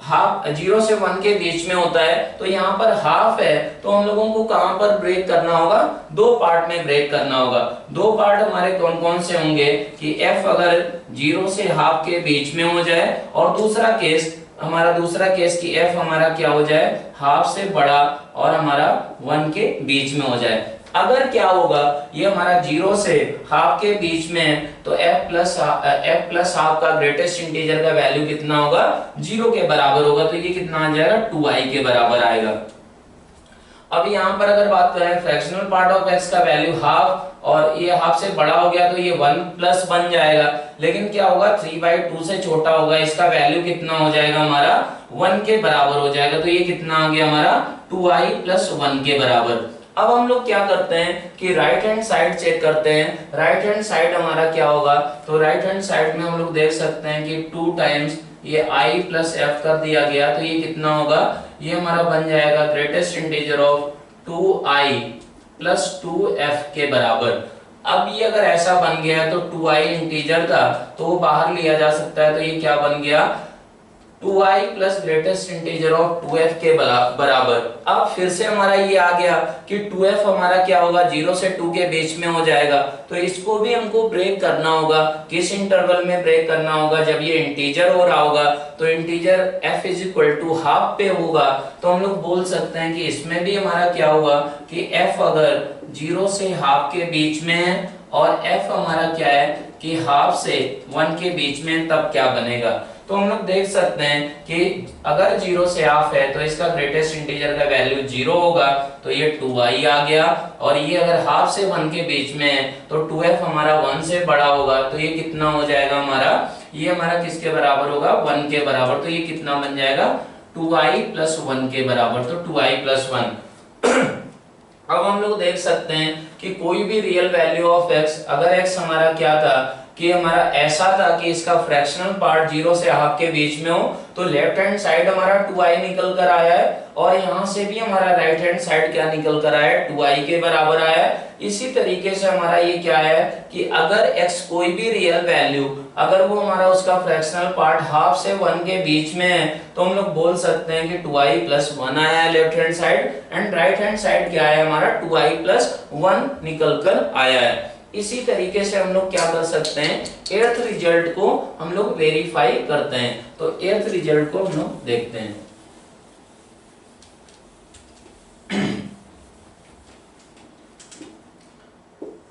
हाफ 0 से 1 के बीच में होता है। तो यहाँ पर हाफ है, तो हम लोगों को कहां पर ब्रेक करना होगा, दो पार्ट में ब्रेक करना होगा। दो पार्ट हमारे कौन कौन से होंगे कि f अगर 0 से हाफ के बीच में हो जाए, और दूसरा केस कि f हमारा क्या हो जाए, हाफ से बड़ा और हमारा 1 के बीच में हो जाए। अगर क्या होगा, ये हमारा 0 से हाफ के बीच में है, तो f प्लस हाफ का ग्रेटेस्ट इंटीजर का वैल्यू कितना होगा, 0 के बराबर होगा। तो ये कितना आ जाएगा, 2i के बराबर आएगा। अब यहाँ पर अगर बात करें फ्रैक्शनल पार्ट ऑफ x का वैल्यू हाफ, और ये हाफ से बड़ा हो गया तो ये 1 प्लस बन जाएगा, लेकिन क्या होगा 3/2 से छोटा होगा, इसका वैल्यू कितना हो जाएगा हमारा 1 के बराबर हो जाएगा। तो ये कितना आ गया हमारा 2i प्लस 1 के बराबर। अब हम लोग क्या करते हैं कि राइट हैंड साइड चेक करते हैं। राइट हैंड साइड हमारा क्या होगा, तो राइट हैंड साइड में हम लोग देख सकते हैं कि 2 टाइम्स ये i प्लस f कर दिया गया, तो ये कितना होगा, ये हमारा बन जाएगा greatest integer of 2i plus 2f के बराबर। अब ये अगर ऐसा बन गया है तो 2i इंटीजर था तो वो बाहर लिया जा सकता है, तो ये क्या बन गया 2i plus greatest integer of 2f के बराबर। अब फिर से हमारा ये आ गया कि 2f हमारा क्या होगा 0 से 2 के बीच में हो जाएगा, तो इसको भी हमको ब्रेक करना होगा। किस इंटरवल में ब्रेक करना होगा, जब ये इंटीजर हो रहा होगा तो integer f is equal to half पे होगा, तो हम लोग बोल सकते हैं कि इसमें भी हमारा क्या होगा कि f अगर 0 से हाफ के बीच में है और f हमारा क्या है कि हाफ से 1 के बीच में, तब क्या बनेगा। तो हम लोग देख सकते हैं कि अगर 0 से हाफ है तो इसका ग्रेटेस्ट इंटीजर का वैल्यू 0 होगा, तो ये 2i आ गया, और ये अगर हाफ से 1 के बीच में है तो 2f हमारा 1 से बड़ा होगा, तो ये कितना हो जाएगा हमारा, ये हमारा किसके बराबर होगा 1 के बराबर। तो ये कितना बन जाएगा 2i प्लस 1 के बराबर, तो 2i प्लस 1। अब हम लोग देख सकते हैं कि कोई भी रियल वैल्यू ऑफ x, अगर x हमारा क्या था कि हमारा ऐसा था कि इसका फ्रैक्शनल पार्ट 0 से हाफ के बीच में हो, तो लेफ्ट हैंड साइड हमारा 2i निकल कर आया है, और यहाँ से भी हमारा राइट हैंड साइड क्या निकल कर आया है 2i के बराबर आया है। इसी तरीके से हमारा ये क्या है कि अगर x कोई भी रियल वैल्यू, अगर वो हमारा उसका फ्रैक्शनल पार्ट हाफ से 1 के बीच में है, तो हम लोग बोल सकते हैं कि 2i प्लस 1 आया है left hand side, and right hand side क्या है हमारा 2i प्लस 1 निकल कर आया है। इसी तरीके से हम लोग क्या कर सकते हैं, एर्थ रिजल्ट को हम लोग वेरीफाई करते हैं। तो एर्थ रिजल्ट को हम लोग देखते हैं।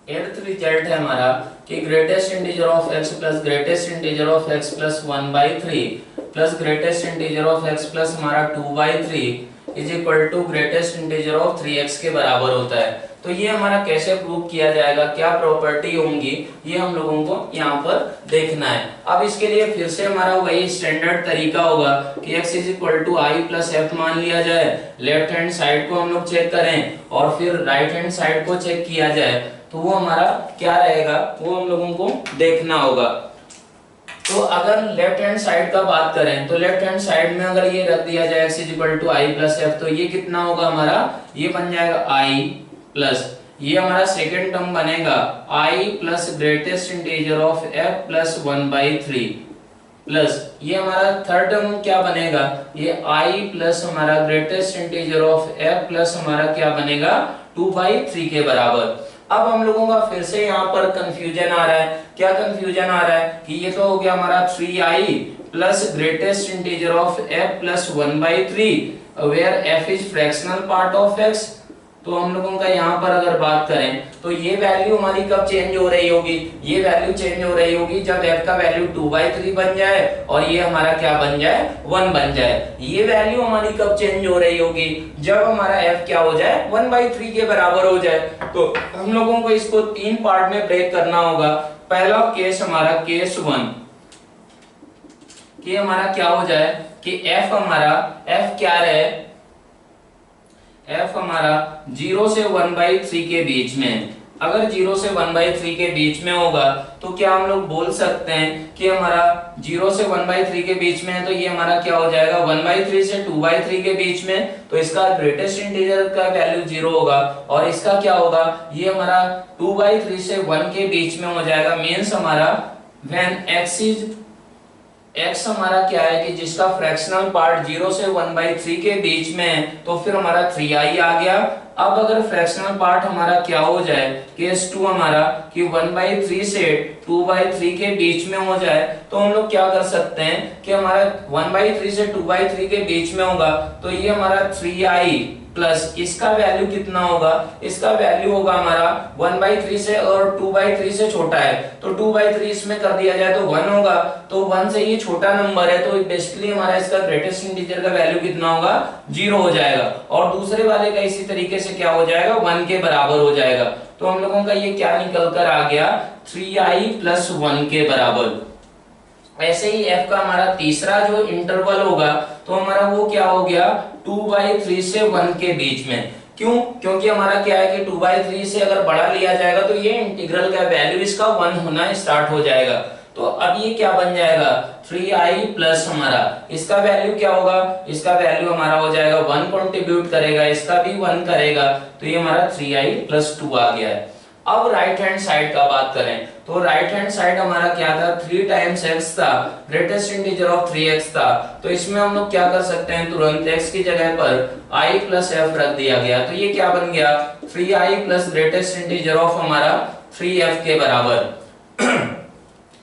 एर्थ रिजल्ट है हमारा कि greatest integer of x plus greatest integer of x plus 1/3 plus greatest integer of x plus हमारा 2/3 is equal to greatest integer of 3x के बराबर होता है। तो ये हमारा कैसे प्रूव किया जाएगा, क्या प्रॉपर्टी होंगी, ये हम लोगों को यहाँ पर देखना है। अब इसके लिए फिर से हमारा वही स्टैंडर्ड तरीका होगा कि x is equal to i plus f मान लिया जाए, लेफ्ट हैंड साइड को हम लोग चेक करें और फिर राइट हैंड साइड को चेक किया जाए, तो वो हमारा क्या रहेगा वो हम लोगों को देखना होगा। तो अगर लेफ्ट हैंड साइड का बात करें तो लेफ्ट हैंड साइड में अगर ये रख दिया जाए x is equal to i plus f, तो ये कितना होगा हमारा, ये बन जाएगा i प्लस, ये हमारा सेकेंड टर्म बनेगा i plus greatest integer of f plus 1/3 plus ये हमारा थर्ड टर्म क्या बनेगा, ये i प्लस हमारा greatest integer of f plus हमारा क्या बनेगा 2/3 के बराबर। अब हम लोगों का फिर से यहाँ पर कंफ्यूजन आ रहा है, क्या कंफ्यूजन आ रहा है कि ये तो हो गया हमारा 3i plus greatest integer of f plus 1/3 where f is fractional part of x। तो हम लोगों का यहाँ पर अगर बात करें तो ये वैल्यू हमारी कब चेंज हो रही होगी, ये वैल्यू चेंज हो रही होगी जब f का वैल्यू 2/3 बन जाए और ये हमारा क्या बन जाए 1 बन जाए। ये वैल्यू हमारी कब चेंज हो रही होगी, जब हमारा f क्या हो जाए 1/3 के बराबर हो जाए। तो हम लोगों को इसको 3 पार्ट में ब्रेक करना होगा। पहला केस हमारा केस 1 कि हमारा क्या हो जाए कि f हमारा f क्या रहे, f हमारा 0 से 1/3 के बीच में, अगर 0 से 1/3 के बीच में होगा तो क्या हम लोग बोल सकते हैं कि हमारा 0 से 1/3 के बीच में है, तो ये हमारा क्या हो जाएगा 1/3 से 2/3 के बीच में, तो इसका ग्रेटेस्ट इंटीजर का वैल्यू 0 होगा, और इसका क्या होगा ये हमारा 2/3 से 1 के बीच में हो जाएगा। मीन्स हमारा व्हेन x हमारा क्या है कि जिसका फ्रैक्शनल पार्ट 0 से 1/3 के बीच में है, तो फिर हमारा 3i आ गया, अब अगर फ्रैक्शनल पार्ट हमारा क्या हो जाए, केस 2 हमारा कि 1/3 से 2/3 के बीच में हो जाए, तो हम लोग क्या कर सकते हैं कि हमारा 1/3 से 2/3 के बीच में होगा, तो ये हमारा 3i प्लस इसका वैल्यू कितना होगा, इसका वैल्यू होगा हमारा 1/3 से, और 2/3 से छोटा है तो 2/3 इसमें कर दिया जाए तो 1 होगा, तो 1 से ये छोटा नंबर है, तो बेसिकली हमारा इसका ग्रेटेस्ट इंटीजर का वैल्यू कितना होगा, 0 हो जाएगा, और दूसरे वाले का इसी तरीके से क्या हो जाएगा, 1 के बराबर हो जाएगा। तो हम लोगों का ये क्या निकल कर आ गया, 3i + 1 के बराबर। ऐसे ही f का हमारा तीसरा जो इंटरवल होगा तो हमारा वो क्या हो गया, 2/3 से 1 के बीच में। क्यों, क्योंकि हमारा क्या है कि 2/3 से अगर बड़ा लिया जाएगा तो ये इंटीग्रल का वैल्यू इसका 1 होना स्टार्ट हो जाएगा। तो अब ये क्या बन जाएगा, 3i प्लस हमारा इसका वैल्यू क्या होगा, इसका वैल्यू हमारा हो जाएगा 1 कंट्रीब्यूट करेगा, इसका भी 1 करेगा, तो ये हमारा 3i + 2 आ गया है। अब राइट हैंड साइड का बात करें तो राइट हैंड साइड हमारा क्या था, 3 टाइम्स x था, ग्रेटेस्ट इंटीजर ऑफ 3x था, तो इसमें हम लोग क्या कर सकते हैं, तुरंत x की जगह पर i + f रख दिया गया, तो ये क्या बन गया, 3i + ग्रेटेस्ट इंटीजर ऑफ हमारा 3f के बराबर।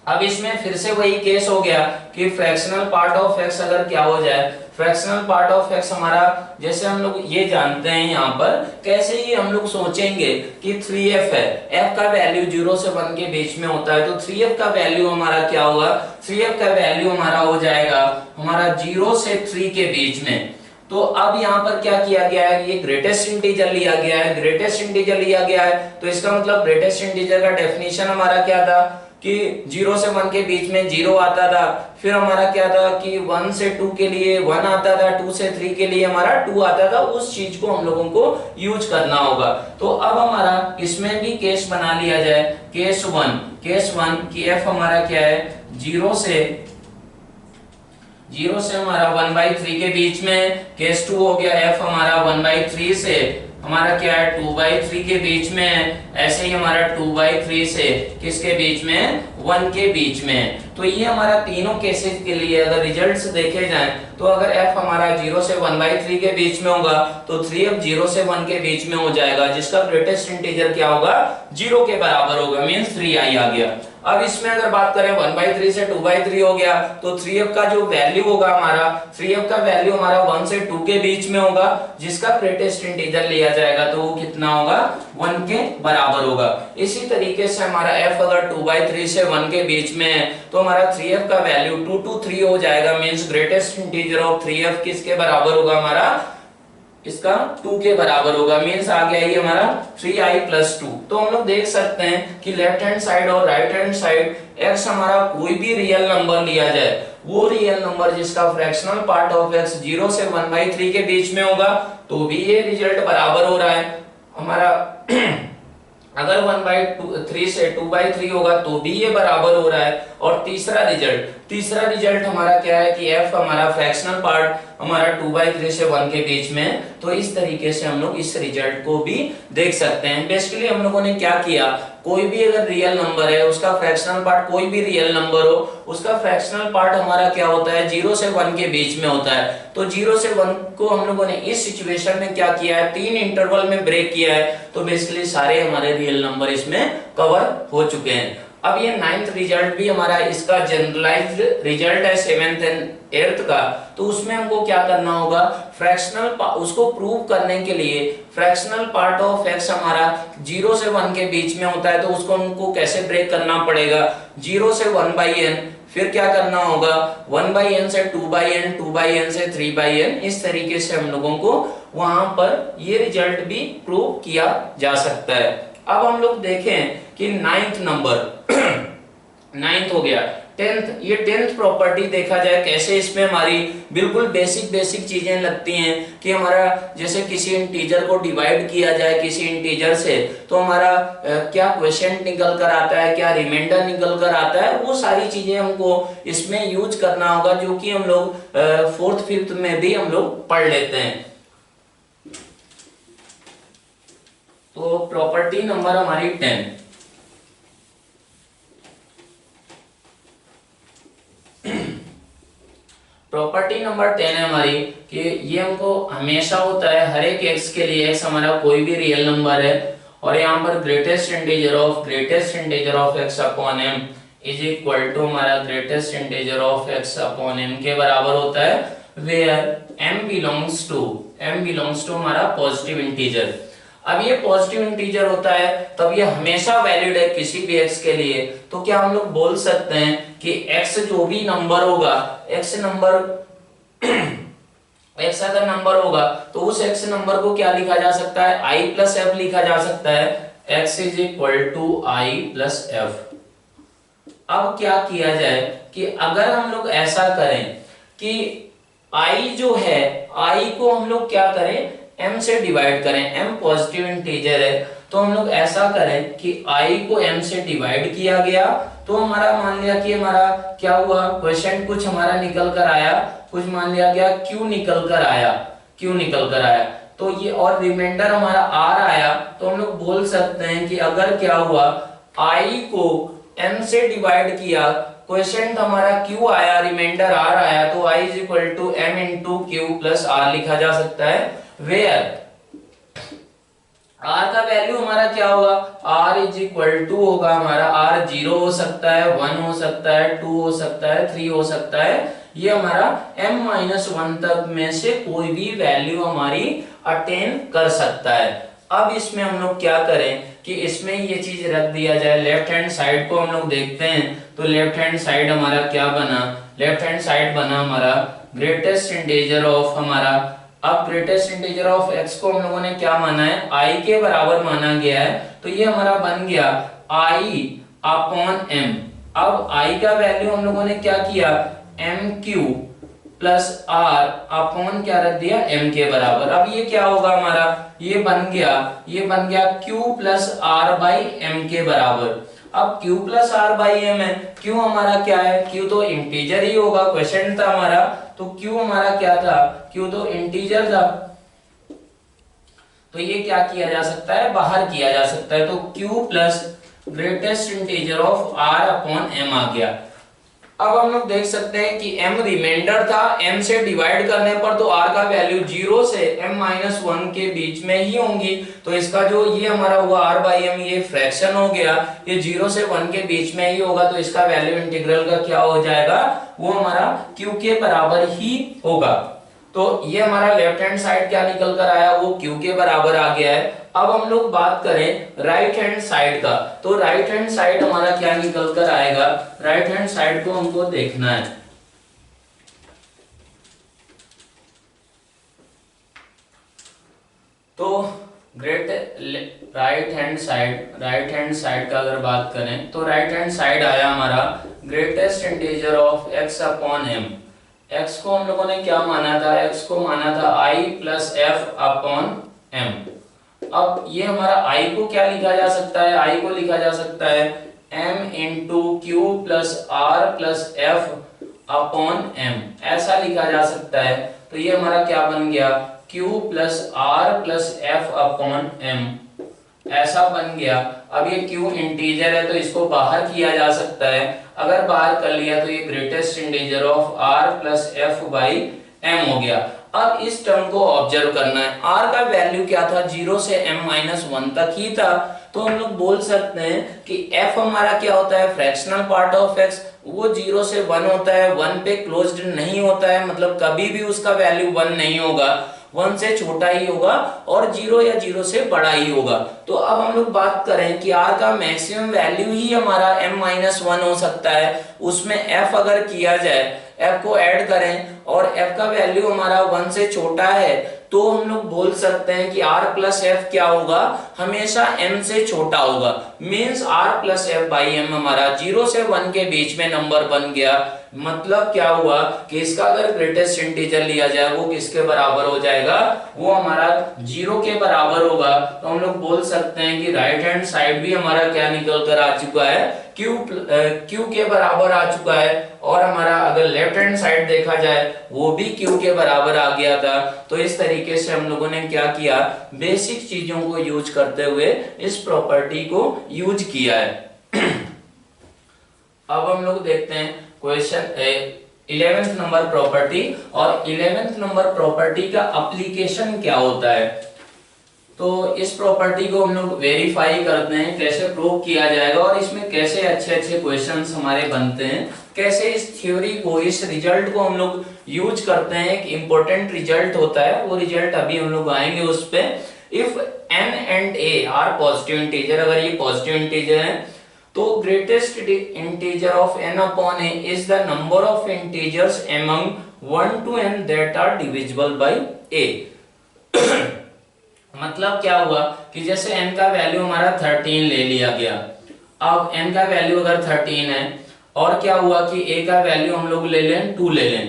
अब इसमें फिर से वही केस हो गया कि फ्रैक्शनल पार्ट ऑफ x अगर क्या हो जाए, फ्रैक्शनल पार्ट ऑफ x हमारा, जैसे हम लोग ये जानते हैं यहाँ पर कैसे ही हम लोग सोचेंगे कि 3f है, f का वैल्यू 0 से 1 के बीच में होता है, तो 3f का वैल्यू हमारा क्या होगा, 3f का वैल्यू हमारा हो जाएगा हमारा 0 से 3 के बीच में। तो अब यहाँ पर क्या किया गया है, ये ग्रेटेस्ट इंटीजर लिया गया है, ग्रेटेस्ट इंटीजर लिया गया है, तो इसका मतलब ग्रेटेस्ट इंटीजर का डेफिनेशन हमारा क्या था कि 0 से 1 के बीच में 0 आता था, फिर हमारा क्या था कि 1 से 2 के लिए 1 आता था, 2 से 3 के लिए हमारा 2 आता था, उस चीज को हम लोगों को यूज करना होगा। तो अब हमारा इसमें भी केस बना लिया जाए, केस 1 की f हमारा क्या है, 0 से हमारा 1/3 के बीच में, केस 2 हो गया f हमारा 1/3 से हमारा क्या है, 2/3 के बीच में, ऐसे ही हमारा 2/3 से किसके बीच में, 1 के बीच में। तो ये हमारा तीनों केसेस के लिए अगर रिजल्ट्स देखे जाएं तो अगर f हमारा 0 से 1/3 के बीच में होगा तो 3f 0 से 1 के बीच में हो जाएगा, जिसका ग्रेटेस्ट इंटीजर क्या होगा, 0 के बराबर होगा, मींस 3i आ गया। अब इसमें अगर बात करें 1/3 से 2/3 हो गया तो 3f का जो वैल्यू होगा हमारा, 3f का वैल्यू हमारा 1 से 2 के बीच में होगा, जिसका ग्रेटेस्ट इंटीजर लिया जाएगा तो वो कितना होगा, 1 के बराबर होगा। इसी तरीके से हमारा f अगर 2/3 से 1 के बीच में है तो हमारा 3f का वैल्यू 2 to 3 हो जाएगा, means greatest integer of 3f किसके बराबर होगा, हमारा इसका 2 के बराबर होगा, मींस आ गया ये हमारा 3i + 2। तो हम लोग देख सकते हैं कि लेफ्ट हैंड साइड और राइट हैंड साइड x हमारा कोई भी रियल नंबर लिया जाए, वो रियल नंबर जिसका फ्रैक्शनल पार्ट ऑफ x 0 से 1/3 के बीच में होगा तो भी ये रिजल्ट बराबर हो रहा है हमारा। अगर 1/3 से 2/3 होगा तो भी ये बराबर हो रहा है। और तीसरा रिजल्ट हमारा क्या है कि f हमारा फ्रैक्शनल पार्ट हमारा 2/3 से 1 के बीच में, तो इस तरीके से हम लोग इस रिजल्ट को भी देख सकते हैं। बेसिकली हम लोगों ने क्या किया, कोई भी अगर रियल नंबर है उसका फ्रैक्शनल पार्ट, कोई भी रियल नंबर हो उसका फ्रैक्शनल पार्ट हमारा क्या होता है, 0 से 1 के बीच में होता है। तो 0 से 1 को हम लोगों ने इस सिचुएशन में क्या किया है, 3 इंटरवल में ब्रेक किया है, तो बेसिकली सारे हमारे रियल नंबर इसमें कवर हो चुके हैं। अब ये 9th रिजल्ट भी हमारा इसका जनरलाइज्ड रिजल्ट है 7th एंड 8th का, तो उसमें हमको क्या करना होगा, फ्रैक्शनल उसको प्रूव करने के लिए फ्रैक्शनल पार्ट ऑफ x हमारा 0 से 1 के बीच में होता है, तो उसको हमको कैसे ब्रेक करना पड़ेगा, 0 से 1/n, फिर क्या करना होगा 1/n से 2/n, 2/n से 3/n, इस तरीके से हम लोगों को वहां पर ये रिजल्ट भी प्रूव किया जा सकता है। अब हम लोग देखें कि 9th नंबर 9th हो गया, 10th, ये 10th प्रॉपर्टी देखा जाए कैसे इसमें हमारी बिल्कुल बेसिक चीजें लगती हैं कि हमारा जैसे किसी इंटीजर को डिवाइड किया जाए किसी इंटीजर से, तो हमारा क्या क्वोशिएंट निकल कर आता है, क्या रिमाइंडर निकल कर आता है, वो सारी चीजें हमको इसमें यूज करना होगा, जो कि हम लोग 4th 5th में भी हम लोग पढ़ लेते हैं। तो प्रॉपर्टी नंबर हमारी 10, प्रॉपर्टी नंबर 10 है हमारी कि ये हमको हमेशा होता है हर एक x के लिए, x हमारा कोई भी रियल नंबर है और यहाँ पर greatest integer of x upon m is equal to हमारा greatest integer of x upon m के बराबर होता है, वेयर m बिलोंग्स टू हमारा पॉजिटिव इंटीजर। अब ये पॉजिटिव इंटीजर होता है तब ये हमेशा वैलिड है किसी भी x के लिए। तो क्या हम लोग बोल सकते हैं कि x जो भी नंबर होगा, x अगर नंबर होगा तो उस x नंबर को क्या लिखा जा सकता है, i प्लस f लिखा जा सकता है, x is equal to i plus f। अब क्या किया जाए कि अगर हम लोग ऐसा करें कि i जो है, i को हम लोग क्या करें, m से डिवाइड करें, m पॉजिटिव इंटीजर है तो हम लोग ऐसा करें कि i को m से डिवाइड किया गया तो हमारा मान लिया कि हमारा क्या हुआ, क्वेश्चन कुछ हमारा निकल कर आया, कुछ मान लिया गया q निकल कर आया तो ये और रिमाइंडर हमारा r आया। तो हम लोग बोल सकते हैं कि अगर क्या हुआ, i को m से डिवाइड किया, क्वेश्चन हमारा q आया, रिमाइंडर r आया, तो i is equal to m into q plus r लिखा जा सकता है, वेयर r का वैल्यू हमारा क्या होगा, r इज इक्वल टू होगा हमारा, r 0 हो सकता है, 1 हो सकता है, 2 हो सकता है, 3 हो सकता है, ये हमारा m-1 तक में से कोई भी वैल्यू हमारी अटेन कर सकता है। अब इसमें हम लोग क्या करें कि इसमें ये चीज रख दिया जाए, लेफ्ट हैंड साइड को हम लोग देखते हैं तो लेफ्ट हैंड साइड हमारा क्या बना, लेफ्ट हैंड साइड बना हमारा ग्रेटेस्ट इंटीजर ऑफ हमारा, अब ग्रेटेस्ट इंटीजर ऑफ x को हम लोगों ने क्या माना है, i के बराबर माना गया है, तो ये हमारा बन गया i अपॉन m। अब i का वैल्यू हम लोगों ने क्या किया, mq प्लस r अपॉन क्या रख दिया, m के बराबर। अब ये क्या होगा हमारा, ये बन गया q plus r by m के बराबर। अब q plus r by m है, q हमारा क्या है, q तो इंटीजर ही होगा, क्वेश्चन था हमारा, तो q हमारा क्या था, q तो इंटीजर था, तो ये क्या किया जा सकता है, बाहर किया जा सकता है, तो q plus greatest integer of r upon m आ गया। अब हम लोग देख सकते हैं कि m रिमाइंडर था, m से डिवाइड करने पर तो r का वैल्यू 0 से m-1 के बीच में ही होंगी, तो इसका जो ये हमारा हुआ r बाई m, ये फ्रैक्शन हो गया, ये 0 से 1 के बीच में ही होगा, तो इसका वैल्यू इंटीग्रल का क्या हो जाएगा, वो हमारा q के बराबर ही होगा। तो ये हमारा लेफ्ट हैंड साइड क्या निकल कर आया, वो q के बराबर आ गया है। अब हम लोग बात करें राइट हैंड साइड का, तो राइट हैंड साइड हमारा क्या निकल कर आएगा, राइट हैंड साइड को हमको देखना है। तो राइट हैंड साइड का अगर बात करें तो राइट हैंड साइड आया हमारा greatest integer of x upon m। x को हम लोगों ने क्या माना था, x को माना था i plus f upon m। अब ये हमारा i को क्या लिखा जा सकता है, i को लिखा जा सकता है m into q plus r plus f upon m, ऐसा लिखा जा सकता है। तो ये हमारा क्या बन गया, q plus r plus f upon m, ऐसा बन गया। अब ये q इंटीजर है तो इसको बाहर किया जा सकता है, अगर बाहर कर लिया तो ये greatest integer of r plus f by m हो गया। अब इस टर्म को ऑब्जर्व करना है, r का वैल्यू क्या था, 0 से m-1 तक ही था, तो हम लोग बोल सकते हैं कि f हमारा क्या होता है, फ्रैक्शनल पार्ट ऑफ x, वो 0 से 1 होता है, 1 पे क्लोज्ड नहीं होता है, मतलब कभी भी उसका वैल्यू 1 नहीं होगा, 1 से छोटा ही होगा और 0 या 0 से बड़ा ही होगा। तो अब हम लोग बात करें कि r का मैक्सिमम वैल्यू ही हमारा m-1 हो सकता है, उसमें f अगर किया जाए, f को ऐड करें और f का वैल्यू हमारा 1 से छोटा है, तो हम लोग बोल सकते हैं कि r प्लस f क्या होगा, हमेशा m से छोटा होगा, means r plus f by m हमारा 0 से 1 के बीच में नंबर बन गया। मतलब क्या हुआ कि इसका अगर ग्रेटेस्ट इंटीजर लिया जाए वो किसके बराबर हो जाएगा, वो हमारा 0 के बराबर होगा। तो हम लोग बोल सकते हैं कि राइट हैंड साइड भी हमारा क्या निकल कर आ चुका है, q के बराबर आ चुका है, और हमारा अगर लेफ्ट हैंड साइड देखा जाए वो भी q के बराबर आ गया था। तो इस तरीके से हम लोगों ने क्या किया, बेसिक चीजों को यूज करते हुए इस प्रॉपर्टी को यूज किया है। अब हम लोग देखते हैं क्वेश्चन 11th नंबर प्रॉपर्टी। और 11th नंबर प्रॉपर्टी का एप्लीकेशन क्या होता है, तो इस प्रॉपर्टी को हम लोग वेरीफाई करते हैं, कैसे प्रूव किया जाएगा और इसमें कैसे अच्छे अच्छे क्वेश्चंस हमारे बनते हैं, कैसे इस थ्योरी को, इस रिजल्ट को हम लोग यूज करते हैं। एक इंपॉर्टेंट रिजल्ट होता है, वो रिजल्ट अभी हम लोग आएंगे उस पे। If n and a are positive integer, अगर ये पॉजिटिव इंटीजर है तो greatest integer of n upon a is the number of integers among 1 to n that are divisible by a। मतलब क्या हुआ कि जैसे n का वैल्यू हमारा 13 ले लिया गया, अब n का वैल्यू अगर 13 है और क्या हुआ कि a का वैल्यू हम लोग ले लें 2 ले लें,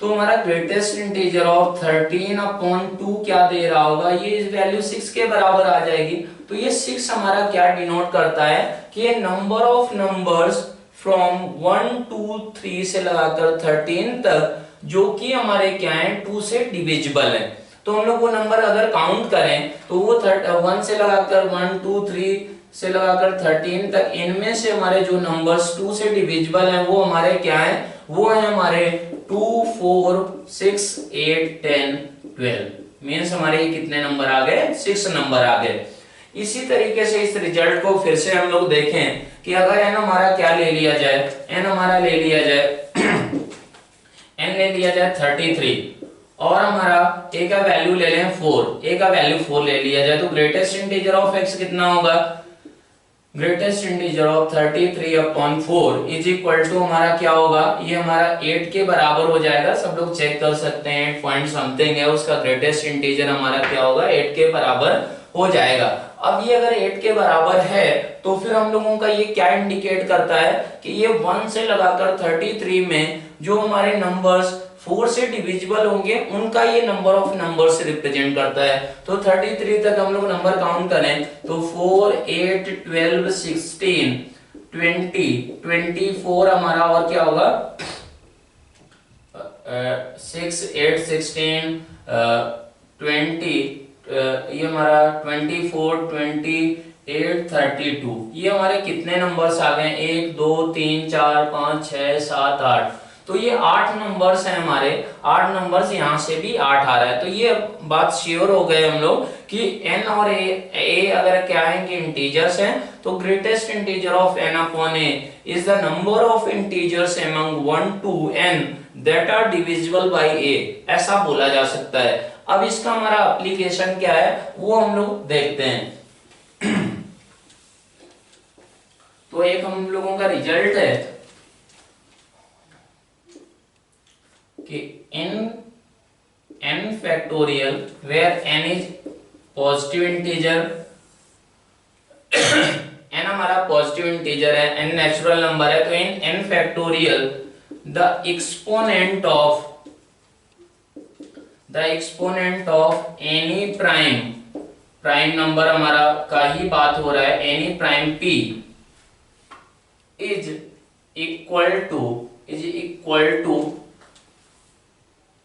तो हमारा ग्रेटेस्ट इंटीजर ऑफ 13 अपॉन 2 क्या दे रहा होगा, ये इस वैल्यू 6 के बराबर आ जाएगी। तो ये 6 हमारा क्या डिनोट करता है कि ये नंबर ऑफ नंबर्स फ्रॉम 1 2 3 से लगाकर 13 तक जो कि हमारे क्या है 2 से डिविजिबल है। तो हम लोग वो नंबर अगर काउंट करें तो वो 1 से लगाकर 1 2 3 से लगाकर 13 तक, इनमें से हमारे जो नंबर्स 2 से डिविजिबल हैं वो हमारे क्या है, वो है हमारे 2 4 6 8 10 12। मींस हमारे ये कितने नंबर आ गए, 6 नंबर आ गए। इसी तरीके से इस रिजल्ट को फिर से हम लोग देखें कि अगर n हमारा क्या ले लिया जाए, n हमारा ले लिया जाए n ले लिया जाए 33 और हमारा a का वैल्यू ले लें 4, a का वैल्यू 4 ले लिया जाए, तो ग्रेटेस्ट इंटीजर ऑफ x कितना होगा, greatest integer of 33 upon 4 is equal to हमारा क्या होगा, ये हमारा 8 के बराबर हो जाएगा। सब लोग चेक कर सकते हैं, 8 पॉइंट समथिंग है, उसका ग्रेटेस्ट इंटीजर हमारा क्या होगा, 8 के बराबर हो जाएगा। अब ये अगर 8 के बराबर है तो फिर हम लोगों का ये क्या इंडिकेट करता है कि ये 1 से लगाकर 33 में जो हमारे नंबर्स 4 से डिविजिबल होंगे उनका ये नंबर ऑफ नंबर से रिप्रेजेंट करता है। तो 33 तक हम लोग नंबर काउंट करें तो 4 8 12 16 20 24 हमारा और क्या होगा 6 8 16 20 ये हमारा 24 28 32, ये हमारे कितने नंबर्स आ गए 1 2 3 4 5 6 7 8। तो ये 8 नंबर्स हैं हमारे, 8 नंबर्स यहाँ से भी 8 आ रहा है। तो ये बात श्योर हो गए हम लोग कि n और a अगर क्या है कि इंटीजर्स हैं, तो greatest integer of n upon a is the number of integers among 1 to n that are divisible by a, ऐसा बोला जा सकता है। अब इसका हमारा एप्लीकेशन क्या है वो हम लोग देखते हैं। तो एक हम लोगों का रिजल्ट है कि n factorial where n is positive integer, n हमारा पॉजिटिव इंटीजर है, n नेचुरल नंबर है, तो in n factorial the exponent of any prime number हमारा का ही बात हो रहा है, any prime p is equal to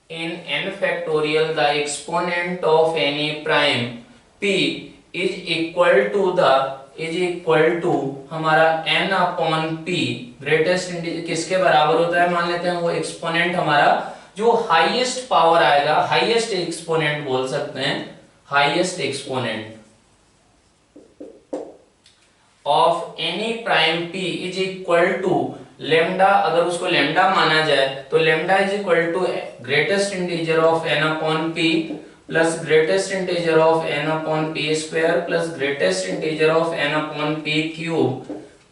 in n factorial the exponent of any prime p is equal to हमारा n upon p, greatest integer किसके बराबर होता है, मान लेते हैं वो एक्सपोनेंट हमारा जो हाईएस्ट पावर आएगा, हाईएस्ट एक्सपोनेंट बोल सकते हैं, highest exponent of any prime p is equal to lambda, अगर उसको लेमडा माना जाए तो lambda is equal to greatest integer of n upon p plus greatest integer of n upon p square plus greatest integer of n upon p cube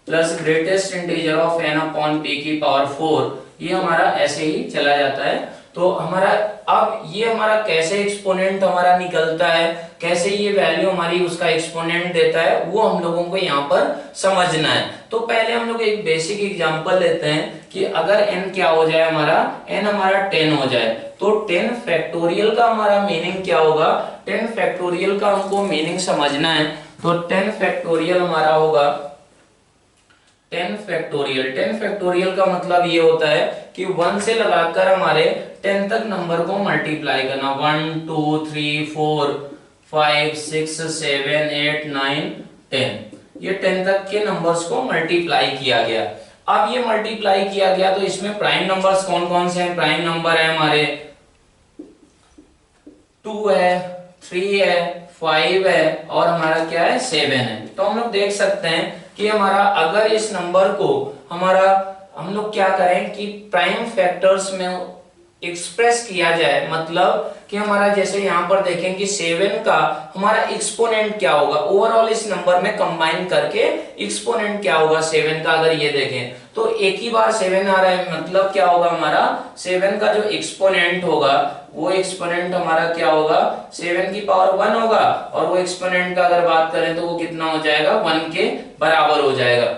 plus greatest integer of n upon p की power 4। ये हमारा ऐसे ही चला जाता है। तो हमारा अब ये हमारा कैसे एक्सपोनेंट हमारा निकलता है, कैसे ये वैल्यू हमारी उसका एक्सपोनेंट देता है, वो हम लोगों को यहाँ पर समझना है। तो पहले हम लोग एक बेसिक एग्जांपल लेते हैं कि अगर n क्या हो जाए हमारा, n हमारा 10 हो जाए, तो 10 फैक्टोरियल का हमारा मीनिंग क्या होगा, 10 फैक्टोरियल का हमको मीनिंग समझना है। तो 10 फैक्टोरियल हमारा होगा 10 फैक्टोरियल का मतलब ये होता है कि 1 से लगाकर हमारे 10 तक नंबर को मल्टीप्लाई करना, 1 2 3 4 5 6 7 8 9 10, ये 10 तक के नंबर्स को मल्टीप्लाई किया गया। अब ये मल्टीप्लाई किया गया तो इसमें प्राइम नंबर्स कौन कौन से हैं? प्राइम नंबर है हमारे 2 है, 3 है, 5 है और हमारा क्या है 7 है। तो हम लोग देख सकते हैं कि हमारा अगर इस नंबर को हम लोग क्या करें कि प्राइम फैक्टर्स में एक्सप्रेस किया जाए, मतलब कि हमारा जैसे यहाँ पर देखें कि 7 का हमारा एक्सपोनेंट क्या होगा, ओवरऑल इस नंबर में कंबाइन करके एक्सपोनेंट क्या होगा 7 का, अगर ये देखें तो एक ही बार 7 आ रहा है, मतलब क्या होगा हमारा 7 का जो एक्सपोनेंट होगा वो एक्सपोनेंट हमारा क्या होगा 7 की पावर 1 होगा, और वो एक्सपोनेंट का अगर बात करें तो वो कितना हो जाएगा 1 के बराबर हो जाएगा।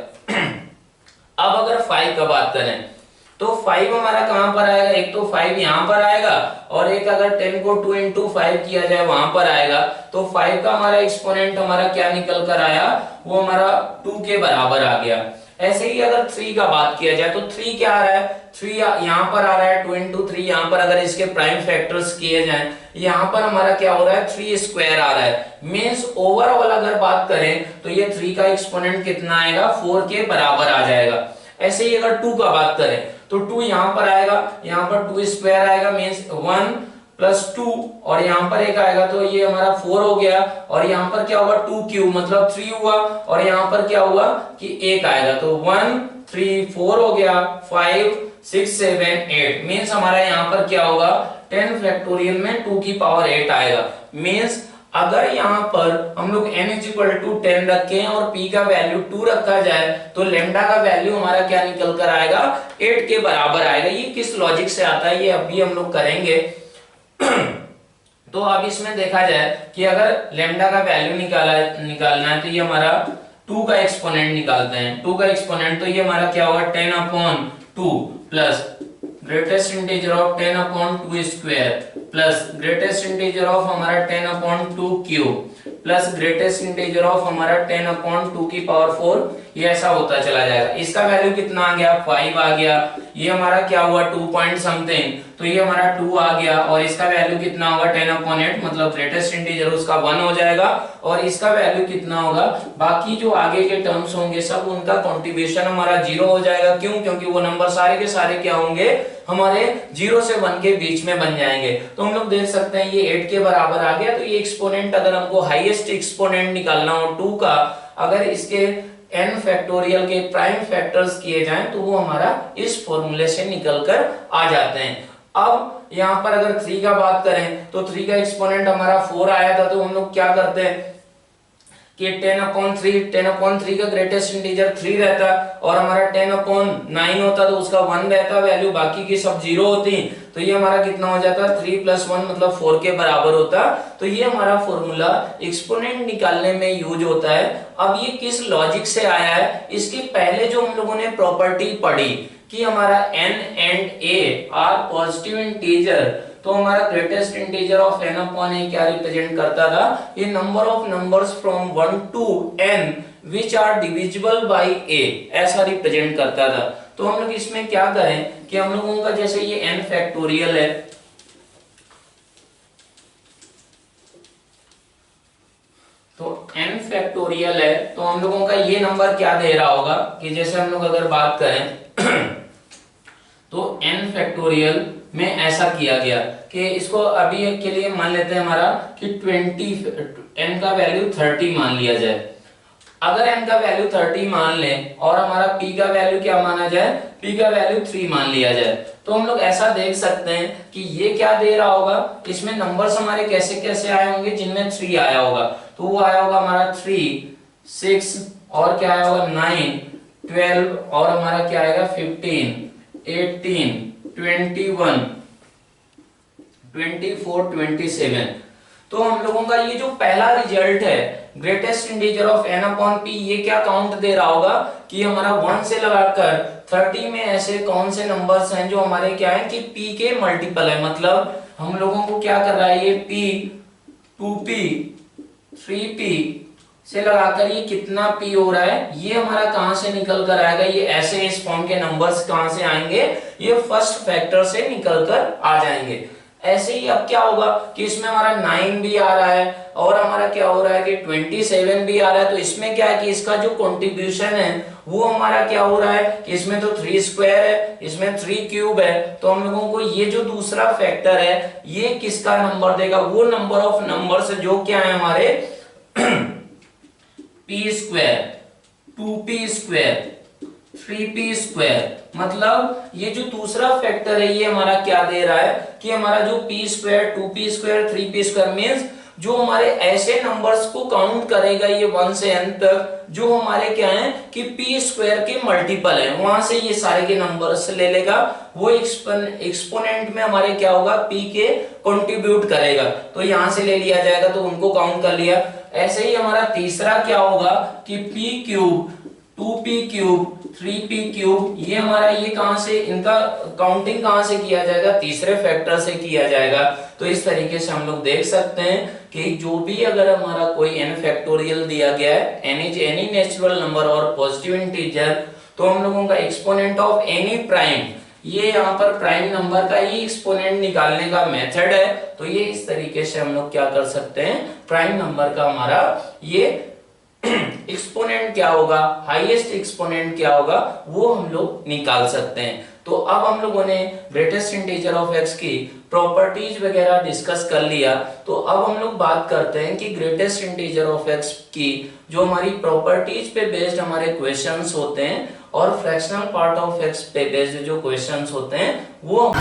अब अगर 5 का बात करें तो 5 हमारा कहां पर आएगा, एक तो 5 यहां पर आएगा और एक अगर 10 को 2 into 5 किया जाए वहां पर आएगा, तो 5 का हमारा एक्सपोनेंट हमारा क्या निकल कर आया, वो हमारा 2 के बराबर आ गया। ऐसे ही अगर 3 का बात किया जाए तो 3 क्या आ रहा है, 3 यहाँ पर आ रहा है 2 into 3, यहाँ पर अगर इसके प्राइम फैक्टर्स किए जाएं यहाँ पर हमारा क्या हो रहा है 3 स्क्वायर आ रहा है, मींस ओवरऑल अगर बात करें तो ये 3 का एक्सपोनेंट कितना आएगा 4 के बराबर आ जाएगा। ऐसे ही अगर 2 का बात करें तो 2 यहां पर आएगा, यहां पर 2 स्क्वायर आएगा मींस 1 प्लस 2 और यहां पर एक आएगा तो ये हमारा 4 हो गया, और यहां पर क्या होगा 2 क्यूब मतलब 3 हुआ, और यहां पर क्या हुआ कि 1 आएगा तो 1 3 4 हो गया, 5 6 7 8 मींस हमारा यहां पर क्या होगा 10 फैक्टोरियल में 2 की पावर 8 आएगा। मींस अगर यहाँ पर हम लोग n = 10 रखें और p का वैल्यू 2 रखा जाए तो लेमडा का वैल्यू हमारा क्या निकल कर आएगा 8 के बराबर आएगा। ये किस लॉजिक से आता है ये अभी हम लोग करेंगे। तो अब इसमें देखा जाए कि अगर लेमडा का वैल्यू निकालना है तो ये हमारा 2 का एक्सपोनेंट निकालते हैं। 2 का एक्सपोनेंट तो ये हमारा क्या होगा 10/2 plus greatest integer of 10/2 square plus greatest integer of हमारा 10/2 cube plus greatest integer of हमारा 10/2 की पावर 4, ये ऐसा होता चला जाएगा। इसका वैल्यू कितना आ गया 5 आ गया, ये हमारा क्या हुआ 2 पॉइंट समथिंग तो ये हमारा 2 आ गया, और इसका वैल्यू कितना होगा 10/8 मतलब ग्रेटेस्ट इंटीजर उसका 1 हो जाएगा, और इसका वैल्यू कितना होगा, बाकी जो आगे के टर्म्स होंगे सब उनका कंट्रीब्यूशन हमारा 0 हो जाएगा। क्यों? क्योंकि वो नंबर सारे के सारे क्या होंगे हमारे 0 से 1 के बीच में बन जाएंगे। तो हम लोग देख सकते हैं ये 8 के बराबर आ गया। तो ये एक्सपोनेंट अगर हमको हाईएस्ट एक्सपोनेंट निकालना हो 2 का, अगर इसके n फैक्टोरियल के प्राइम फैक्टर्स किए जाएं तो वो हमारा इस फॉर्मूले से निकलकर आ जाते हैं। अब यहाँ पर अगर 3 का बात करें तो 3 का एक्सपोनेंट हमारा 4 आया था, तो हम लोग क्या करते हैं कि 10/3 का ग्रेटेस्ट इंटीजर 3 रहता और हमारा 10/9 होता तो उसका 1 रहता वैल्यू, बाकी की सब 0 होती, तो ये हमारा कितना हो जाता 3 + 1 मतलब 4 के बराबर होता। तो ये हमारा फॉर्मूला एक्सपोनेंट निकालने में यूज होता है। अब ये किस लॉजिक से आया है, इसके पहले जो हम लोगों ने प्रॉपर्टी पढ़ी कि हमारा n and a are positive integer, तो हमारा ग्रेटेस्ट इंटीजर ऑफ n/a क्या रिप्रेजेंट करता था, ये number of numbers from 1 to n which are divisible by a, ऐसा रिप्रेजेंट करता था। तो हम लोग इसमें क्या करें कि हम लोगों का जैसे ये n फैक्टोरियल है, तो n फैक्टोरियल है, तो हम लोगों का ये नंबर क्या दे रहा होगा कि जैसे हम लोग अगर बात करें तो n फैक्टोरियल में ऐसा किया गया कि इसको अभी के लिए मान लेते हैं हमारा कि 20 n का वैल्यू 30 मान लिया जाए। अगर n का वैल्यू 30 मान लें और हमारा p का वैल्यू क्या माना जाए, p का वैल्यू 3 मान लिया जाए, तो हम लोग ऐसा देख सकते हैं कि ये क्या दे रहा होगा, इसमें नंबर्स हमारे कैसे कैसे आए होंगे जिनमें 3 आया होगा, तो वो आया होगा हमारा 3 6 और क्या आया होगा 9 12 और हमारा क्या आएगा 15 18 21 24 27। तो हम लोगों का ये जो पहला रिजल्ट है ग्रेटेस्ट इंटीजर ऑफ n/p, ये क्या काउंट दे रहा होगा कि हमारा 1 से लगाकर 30 में ऐसे कौन से नंबर्स हैं जो हमारे क्या है कि p के मल्टीपल है, मतलब हम लोगों को क्या कर रहा है ये p 2p 3p से लगाकर ये कितना p हो रहा है, ये हमारा कहां से निकल कर आएगा, ये ऐसे इस फॉर्म के नंबर्स कहां से आएंगे, ये फर्स्ट फैक्टर से निकल कर आ जाएंगे। ऐसे ही अब क्या होगा कि इसमें हमारा 9 भी आ रहा है और हमारा क्या हो रहा है कि 27 भी आ रहा है, तो इसमें क्या है कि इसका जो कंट्रीब्यूशन है वो हमारा क्या हो रहा है कि इसमें तो 3 स्क्वायर है, इसमें 3 क्यूब है, तो हम लोगों को ये जो दूसरा फैक्टर है ये किसका नंबर देगा, वो नंबर ऑफ नंबर्स जो क्या है हमारे P square, 2p square, 3p square, मतलब ये जो दूसरा फैक्टर है ये हमारा क्या दे रहा है कि हमारा जो p square, 2p square, 3p square means जो हमारे ऐसे नंबर्स को काउंट करेगा ये 1 से n तक जो हमारे क्या है कि p स्क्वायर के मल्टीपल है, वहां से ये सारे के नंबर्स ले लेगा, वो एक्सपोनेंट में हमारे क्या होगा p के कंट्रीब्यूट करेगा, तो यहां से ले लिया जाएगा, तो उनको काउंट कर लिया। ऐसे ही हमारा तीसरा क्या होगा कि p cube, 2p cube, 3p cube, ये हमारा ये कहां से, इनका काउंटिंग कहां से किया जाएगा, तीसरे फैक्टर से किया जाएगा। तो इस तरीके से हम लोग देख सकते हैं कि जो भी अगर हमारा कोई n फैक्टोरियल दिया गया है, n is any natural number और पॉजिटिव इंटीजर, तो हम लोगों का एक्सपोनेंट ऑफ एनी प्राइम, ये यहाँ पर प्राइम नंबर का ही एक्सपोनेंट निकालने का मेथड है, तो ये इस तरीके से हम लोग क्या कर सकते हैं, प्राइम नंबर का हमारा ये एक्सपोनेंट क्या होगा, हाईएस्ट एक्सपोनेंट क्या होगा, वो हम लोग निकाल सकते हैं। तो अब हम लोगों ने ग्रेटेस्ट इंटीजर ऑफ एक्स की प्रॉपर्टीज वगैरह डिस्कस कर लिया, तो अब हम लोग बात करते हैं कि ग्रेटेस्ट इंटीजर ऑफ एक्स की जो हमारी प्रॉपर्टीज पे बेस्ड हमारे क्वेश्चंस होते हैं और फ्रैक्शनल पार्ट ऑफ एक्स पे बेस्ड जो क्वेश्चंस होते हैं वो